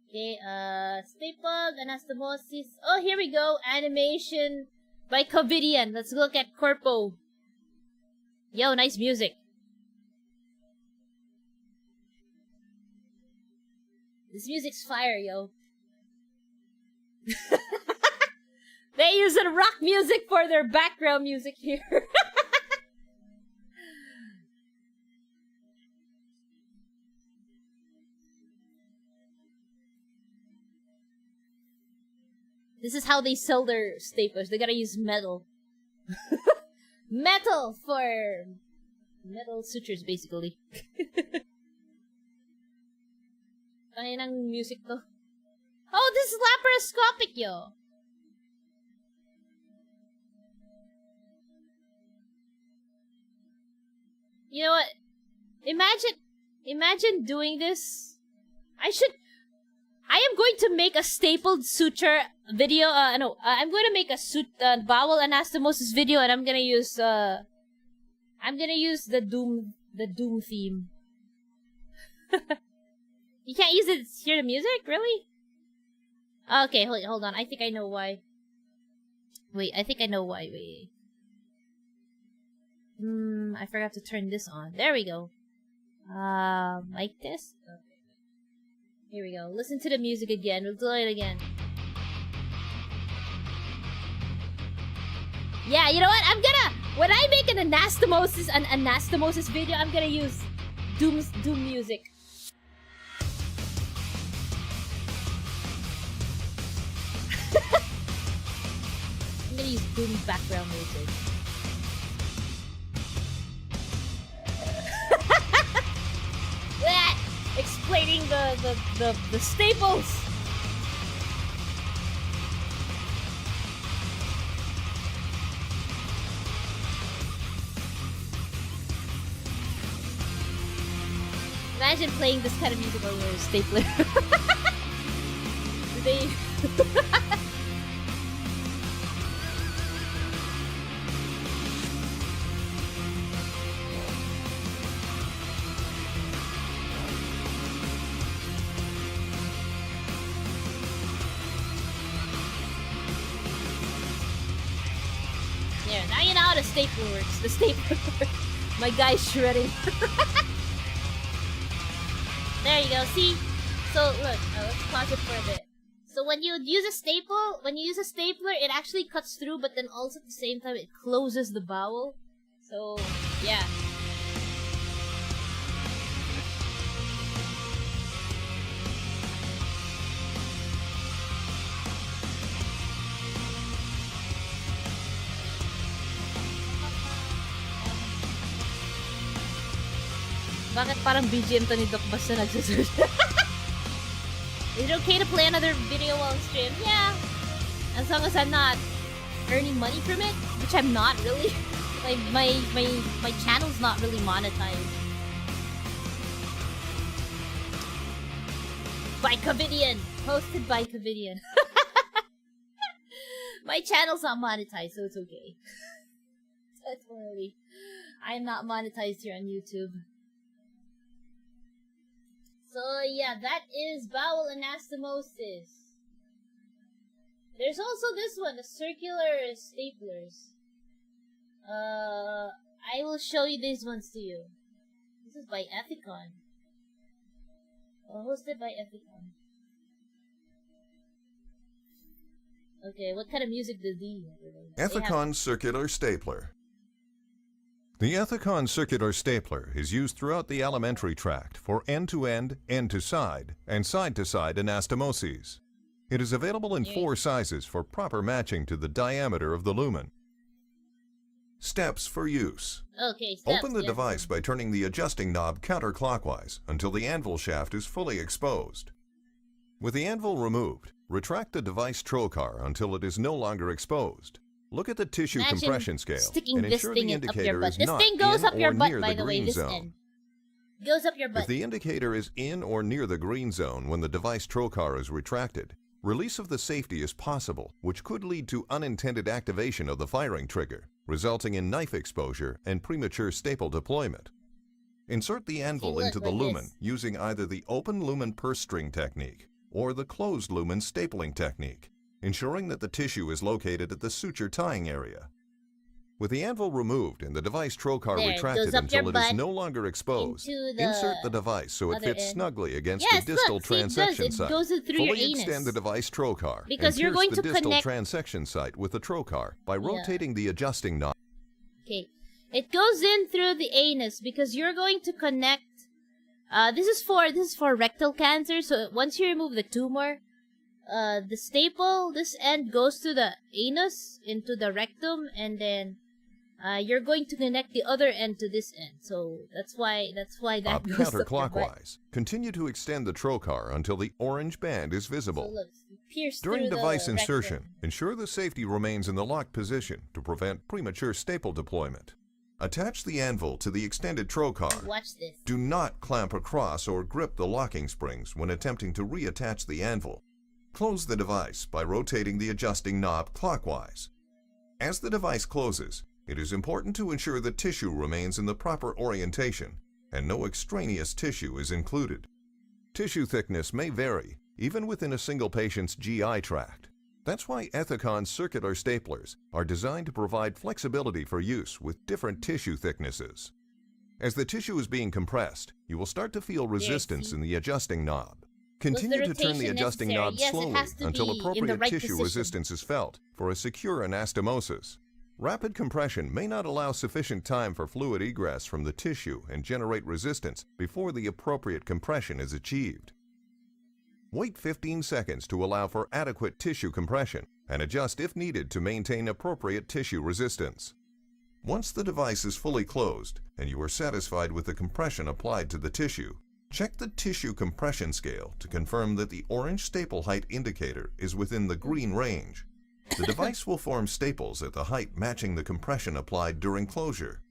Okay, stapled anastomosis. Oh, here we go. Animation by Covidian. Let's look at Corpo. Yo, nice music. This music's fire, yo. They use rock music for their background music here. This is how they sell their staplers. They gotta use metal. Metal for metal sutures, basically. Ay, ng music to. Oh, this is laparoscopic, yo. You know what? Imagine doing this. I am going to make a stapled suture video. I'm going to make a bowel anastomosis video, and I'm gonna use the Doom theme. You can't use it. Hear the music, really? Okay, hold on. I think I know why. Wait, I think I know why. Wait. I forgot to turn this on. There we go. Like this? Okay. Here we go. Listen to the music again. We'll do it again. Yeah, you know what? When I make an anastomosis video, I'm gonna use Doom music. I'm gonna use Doom background music. Explaining the staples. Imagine playing this kind of music while you're a stapler. They there, now you know how the stapler works. The stapler. My guy's shredding. There you go. See? So look, let's pause it for a bit. So when you use a stapler, it actually cuts through, but then also at the same time it closes the bowel. So yeah. Bakit parang BGM to ni Doc basta nagsasearch? Is it okay to play another video while stream? Yeah. As long as I'm not earning money from it, which I'm not really. Like my channel's not really monetized. By Covidian. Hosted by Covidian. My channel's not monetized, so it's okay. Totally. I'm not monetized here on YouTube. So yeah, that is bowel anastomosis. There's also this one, the circular staplers. I will show you these ones to you. This is by Ethicon. Hosted by Ethicon. Okay, what kind of music does he have? Ethicon Circular Stapler. The Ethicon Circular Stapler is used throughout the alimentary tract for end-to-end, end-to-side, and side-to-side anastomoses. It is available in 4 sizes for proper matching to the diameter of the lumen. Steps for use. Okay, steps. Open the device by turning the adjusting knob counterclockwise until the anvil shaft is fully exposed. With the anvil removed, retract the device trocar until it is no longer exposed. Look at the tissue compression scale and ensure the indicator is not in or near the green zone. Goes up your butt. If the indicator is in or near the green zone when the device trocar is retracted, release of the safety is possible, which could lead to unintended activation of the firing trigger, resulting in knife exposure and premature staple deployment. Insert the anvil into the lumen using either the open lumen purse string technique or the closed lumen stapling technique, ensuring that the tissue is located at the suture tying area. With the anvil removed and the device trocar retracted until it is no longer exposed, insert the device so it fits snugly against the distal transection site. Fully extend the device trocar and pierce the distal transection site with the trocar by rotating the adjusting knob. Okay, it goes in through the anus because you're going to connect. This is for rectal cancer. So once you remove the tumor, the staple, this end goes to the anus into the rectum, and then you're going to connect the other end to this end. So that's why that goes counterclockwise. Continue to extend the trocar until the orange band is visible. So look, pierce During device insertion, rectum. ensure the safety remains in the locked position to prevent premature staple deployment. Attach the anvil to the extended trocar. Watch this. Do not clamp across or grip the locking springs when attempting to reattach the anvil. Close the device by rotating the adjusting knob clockwise. As the device closes, it is important to ensure the tissue remains in the proper orientation and no extraneous tissue is included. Tissue thickness may vary, even within a single patient's GI tract. That's why Ethicon circular staplers are designed to provide flexibility for use with different tissue thicknesses. As the tissue is being compressed, you will start to feel resistance in the adjusting knob. Continue to turn the adjusting knob slowly until appropriate tissue resistance is felt for a secure anastomosis. Rapid compression may not allow sufficient time for fluid egress from the tissue and generate resistance before the appropriate compression is achieved. Wait 15 seconds to allow for adequate tissue compression and adjust if needed to maintain appropriate tissue resistance. Once the device is fully closed and you are satisfied with the compression applied to the tissue, check the tissue compression scale to confirm that the orange staple height indicator is within the green range. The device will form staples at the height matching the compression applied during closure.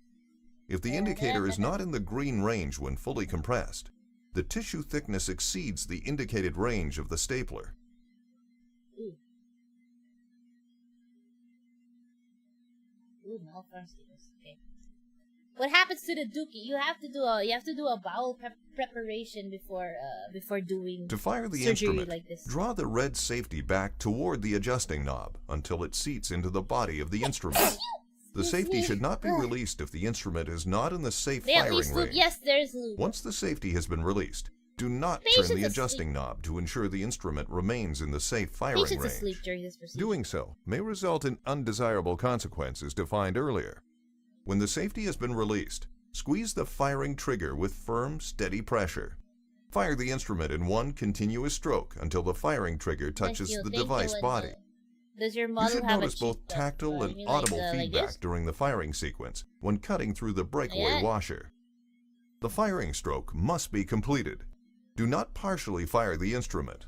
If the indicator is not in the green range when fully compressed, the tissue thickness exceeds the indicated range of the stapler. Okay. What happens to the dookie? You have to do a bowel preparation before doing to fire the surgery instrument, like this. Draw the red safety back toward the adjusting knob until it seats into the body of the instrument. The safety should not be released if the instrument is not in the safe firing range. Yes, there's lube. Once the safety has been released, do not turn the adjusting knob to ensure the instrument remains in the safe firing range. Asleep during this procedure. Doing so may result in undesirable consequences defined earlier. When the safety has been released, squeeze the firing trigger with firm, steady pressure. Fire the instrument in one continuous stroke until the firing trigger touches the device body. Does your You model should have notice a both tactile and audible feedback during the firing sequence when cutting through the breakaway washer. The firing stroke must be completed. Do not partially fire the instrument.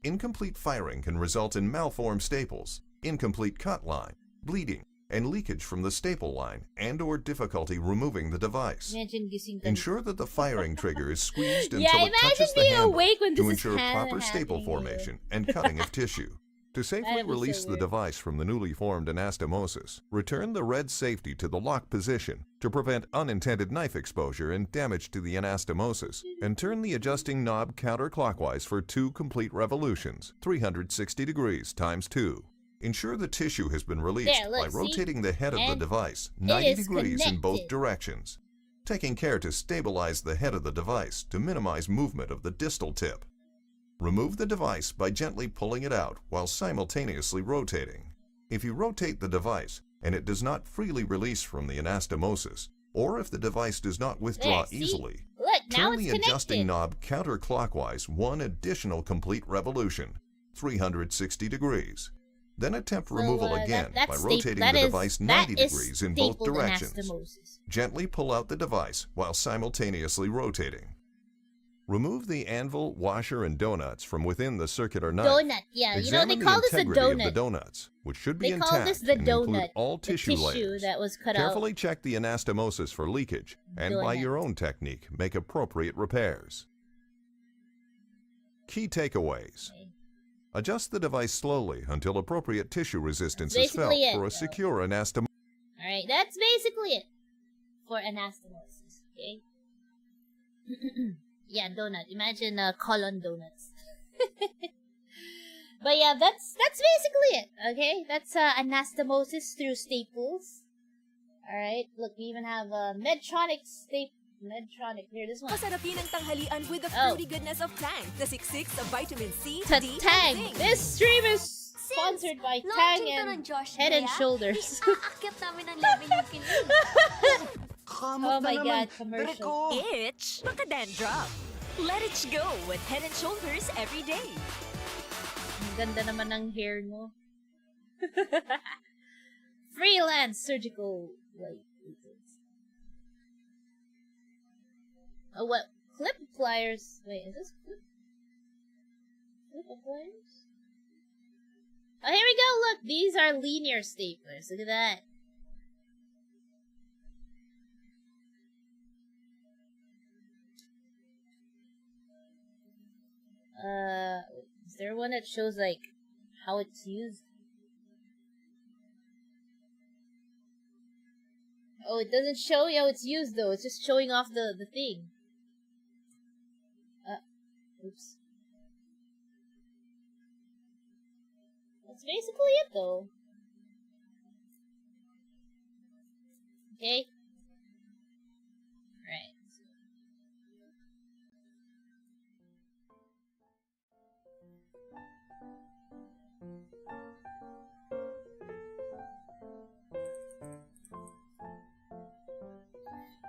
Incomplete firing can result in malformed staples, incomplete cut line, bleeding, and leakage from the staple line and/or difficulty removing the device. Ensure that the firing trigger is squeezed until it touches the handle to ensure proper staple formation and cutting of tissue. To safely release the device from the newly formed anastomosis, return the red safety to the lock position to prevent unintended knife exposure and damage to the anastomosis, and turn the adjusting knob counterclockwise for 2 complete revolutions, 360 degrees times 2. Ensure the tissue has been released There, look, by see? rotating the head of the And device it 90 is degrees in both connected. directions, taking care to stabilize the head of the device to minimize movement of the distal tip. Remove the device by gently pulling it out while simultaneously rotating. If you rotate the device and it does not freely release from the anastomosis, or if the device does not withdraw There, see? easily, Look, now turn it's the connected. adjusting knob counterclockwise one additional complete revolution, 360 degrees. Then attempt removal again by rotating the device 90 degrees in both directions. Anastomosis. Gently pull out the device while simultaneously rotating. Remove the anvil, washer, and donuts from within the circular knife. Donut, yeah. You know, they Examine call the this the integrity of donut. the donuts, which should be They call intact this the and include donut. all The tissue layers. that was cut Carefully check the anastomosis for leakage, and by Donut. your own technique, make appropriate repairs. Key takeaways. Okay. Adjust the device slowly until appropriate tissue resistance That's is felt basically it, for a though. secure anastomosis. Alright, that's basically it for anastomosis, okay? Yeah, donut. Imagine colon donuts. But yeah, that's basically it, okay? That's anastomosis through staples. Alright, look, we even have Medtronic Medtronic. Here, this one. Masarapin ang tanghalian with the Oh. fruity goodness of Tang, the siksik of vitamin C, D, and Tang! zinc. This stream is sponsored by Tang Launching to and ng Josh Head and Bea, Shoulders. Aakyat namin ang level yung kilig. Oh my god, commercial. Itch, makadandruff. Let it go with Head and Shoulders every day. Ang ganda naman ng hair mo. Freelance surgical light. Oh, what? Clip pliers. Wait, is this clip? Clip pliers? Oh, here we go. Look, these are linear staplers. Look at that. Is there one that shows like how it's used? Oh, it doesn't show you how it's used though. It's just showing off the thing. Oops. That's basically it though. Okay. Right.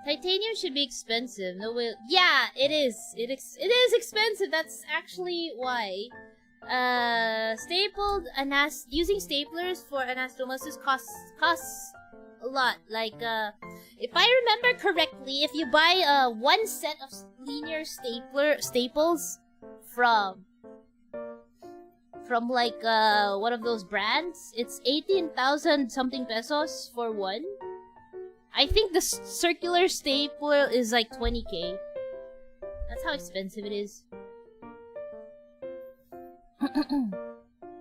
Titanium should be expensive. No way. Yeah, it is. It is expensive. That's actually why. Using staplers for anastomosis costs a lot. Like if I remember correctly, if you buy one set of linear staples from like one of those brands, it's 18,000 something pesos for one. I think the circular stapler is like 20k. That's how expensive it is.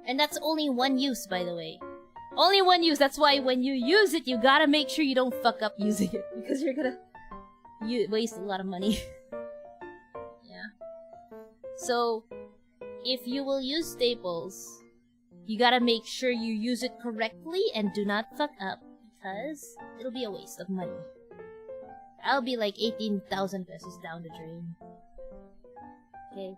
And that's only one use, by the way. Only one use. That's why when you use it, you gotta make sure you don't fuck up using it. Because you're gonna waste a lot of money. Yeah. So, if you will use staples, you gotta make sure you use it correctly and do not fuck up. Because it'll be a waste of money. I'll be like 18,000 pesos down the drain. Okay.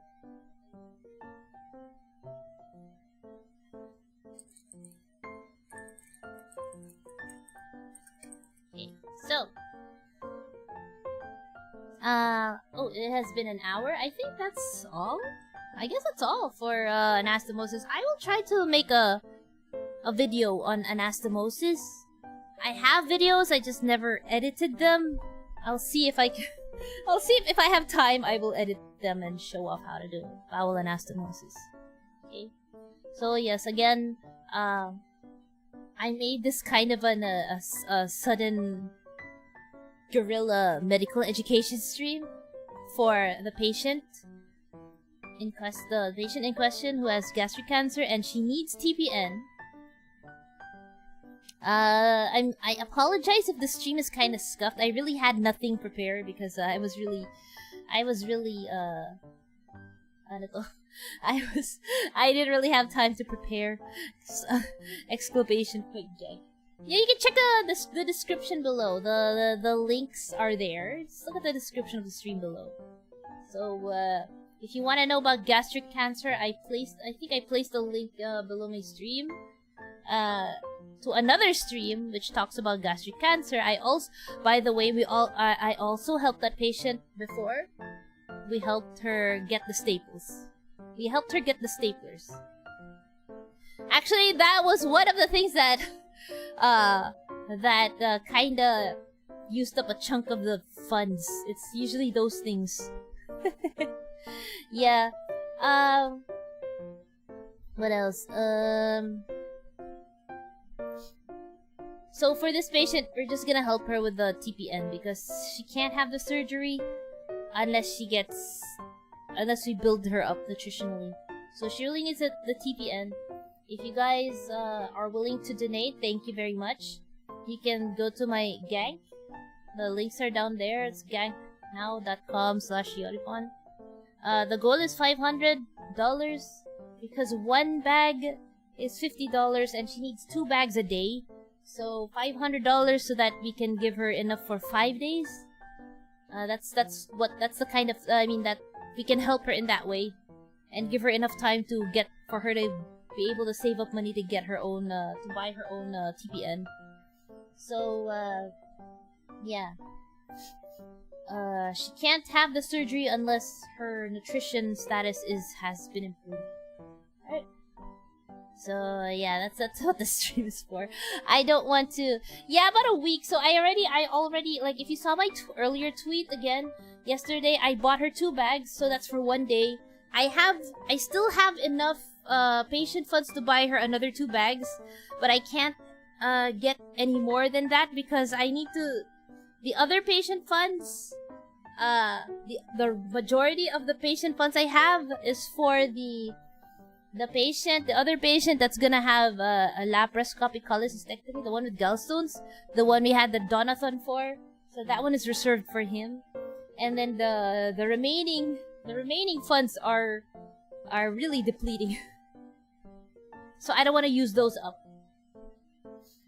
Okay, so. Oh, it has been an hour. I think that's all. I guess that's all for anastomosis. I will try to make a video on anastomosis. I have videos, I just never edited them. I'll see if I can. I'll see if I have time, I will edit them and show off how to do bowel anastomosis. Okay. So yes, again, I made this kind of a sudden guerrilla medical education stream for the patient in question who has gastric cancer and she needs TPN. I apologize if the stream is kind of scuffed. I really had nothing prepared because I was really ano to? I didn't really have time to prepare. Exclamation point, Jay. Yeah, you can check the description below. The links are there. Just look at the description of the stream below. So, if you want to know about gastric cancer, I think I placed a link below my stream to another stream which talks about gastric cancer. I also, by the way, I also helped that patient before. We helped her get the staples. We helped her get the staplers. Actually, that was one of the things that kinda used up a chunk of the funds. It's usually those things. Yeah. What else? So for this patient, we're just gonna help her with the TPN because she can't have the surgery unless we build her up nutritionally. So she really needs the TPN. If you guys are willing to donate, thank you very much. You can go to my gank. The links are down there. It's ganknow.com/ShioriPon. The goal is $500 because one bag is $50 and she needs 2 bags a day. So $500 so that we can give her enough for 5 days. That's the kind of that we can help her in that way and give her enough time for her to be able to save up money to get her own to buy her own TPN. So yeah. She can't have the surgery unless her nutrition status has been improved. Alright. So yeah, that's what the stream is for. I don't want to. Yeah, about a week. So I already like if you saw my earlier tweet again yesterday, I bought her 2 bags, so that's for 1 day. I still have enough patient funds to buy her another 2 bags, but I can't get any more than that because I need to. The other patient funds, the majority of the patient funds I have is for the other patient that's gonna have a laparoscopic cholecystectomy, the one with gallstones, the one we had the donathon for. So that one is reserved for him, and then the remaining funds are really depleting. So I don't want to use those up.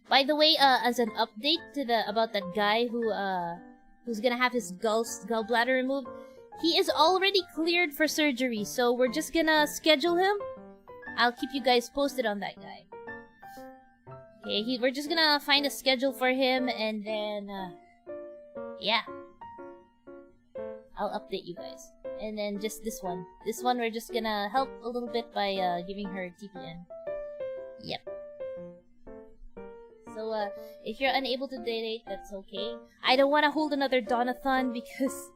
By the way, as an update about that guy who's gonna have his gallbladder removed, he is already cleared for surgery. So we're just gonna schedule him. I'll keep you guys posted on that guy. Okay, we're just gonna find a schedule for him, and then yeah, I'll update you guys. And then just this one we're just gonna help a little bit by giving her TPN. Yep. So, if you're unable to donate, that's okay. I don't want to hold another donathon because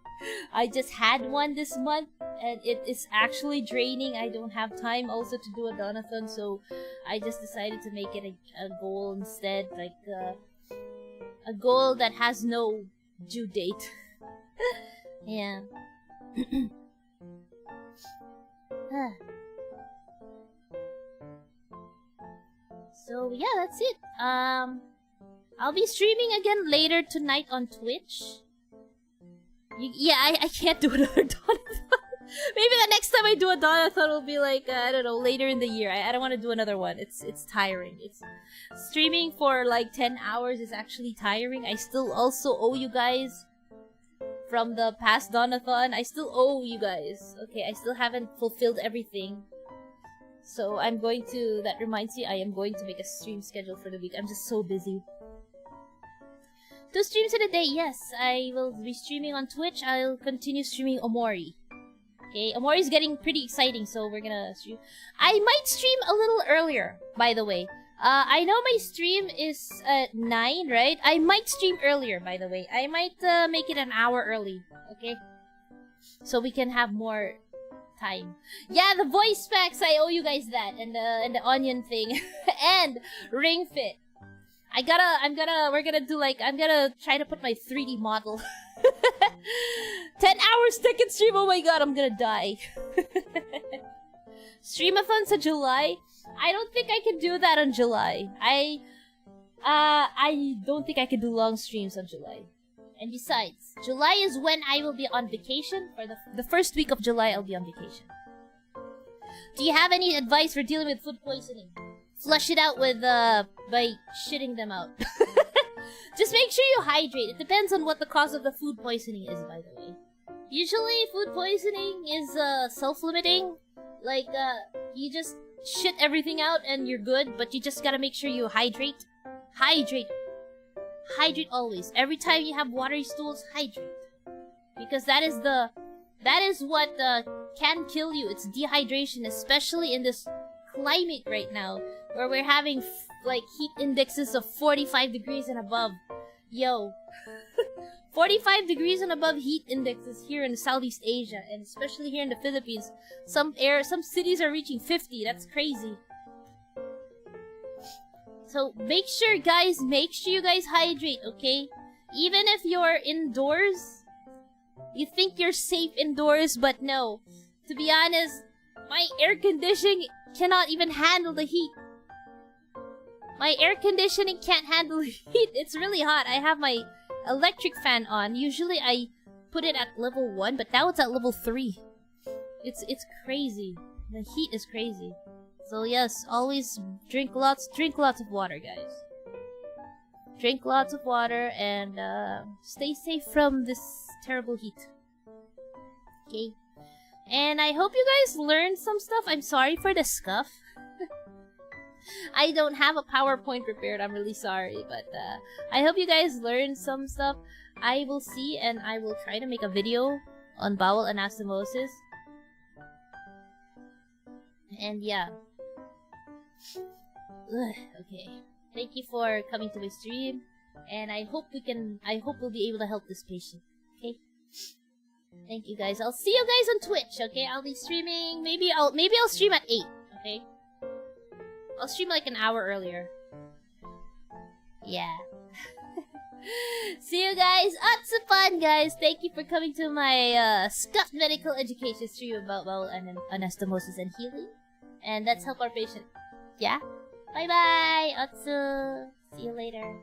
I just had one this month and it is actually draining. I don't have time also to do a donathon, so I just decided to make it a goal instead, like a goal that has no due date. Yeah. So yeah, that's it. I'll be streaming again later tonight on Twitch. I can't do another donathon. Maybe the next time I do a donathon will be like I don't know, later in the year. I don't want to do another one. It's tiring. It's streaming for like 10 hours is actually tiring. I still also owe you guys from the past donathon. I still owe you guys. Okay, I still haven't fulfilled everything. So that reminds me, I am going to make a stream schedule for the week. I'm just so busy. 2 streams in a day, yes. I will be streaming on Twitch. I'll continue streaming Omori. Okay, Omori is getting pretty exciting, so we're gonna stream. I might stream a little earlier, by the way. I know my stream is at 9, right? I might stream earlier, by the way. I might make it an hour early, okay? So we can have more time. Yeah, the voice packs, I owe you guys that, and the onion thing, and Ring Fit. I'm gonna try to put my 3D model. 10 hours second stream, oh my god, I'm gonna die. Streamathon sa July? I don't think I can do that on July. I don't think I can do long streams on July. And besides, July is when I will be on vacation. For the first week of July, I'll be on vacation. Do you have any advice for dealing with food poisoning? Flush it out with, by shitting them out. Just make sure you hydrate. It depends on what the cause of the food poisoning is, by the way. Usually, food poisoning is, self-limiting. Like, you just shit everything out and you're good, but you just gotta make sure you hydrate. Hydrate. Hydrate always. Every time you have watery stools, hydrate. Because that is what can kill you. It's dehydration, especially in this climate right now, where we're having like heat indexes of 45 degrees and above. Yo. 45 degrees and above heat indexes here in Southeast Asia, and especially here in the Philippines. Some cities are reaching 50. That's crazy. So make sure you guys hydrate, okay? Even if you're indoors, you think you're safe indoors, but no. To be honest, my air conditioning cannot even handle the heat. My air conditioning can't handle the heat. It's really hot. I have my electric fan on. Usually I put it at level 1, but now it's at level 3. It's crazy. The heat is crazy. So yes, always drink lots of water, guys. Drink lots of water and stay safe from this terrible heat. Okay? And I hope you guys learned some stuff. I'm sorry for the scuff. I don't have a PowerPoint prepared. I'm really sorry, but I hope you guys learned some stuff. I will see and I will try to make a video on bowel anastomosis. And yeah. Okay. Thank you for coming to my stream, and I hope we'll be able to help this patient. Okay? Thank you guys. I'll see you guys on Twitch, okay? I'll be streaming, maybe I'll stream at 8, okay? I'll stream like an hour earlier. Yeah. See you guys. ShioriPon, guys. Thank you for coming to my scuffed medical education stream about bowel anastomosis and healing. And let's help our patient. Yeah? Bye-bye, Otsu. See you later.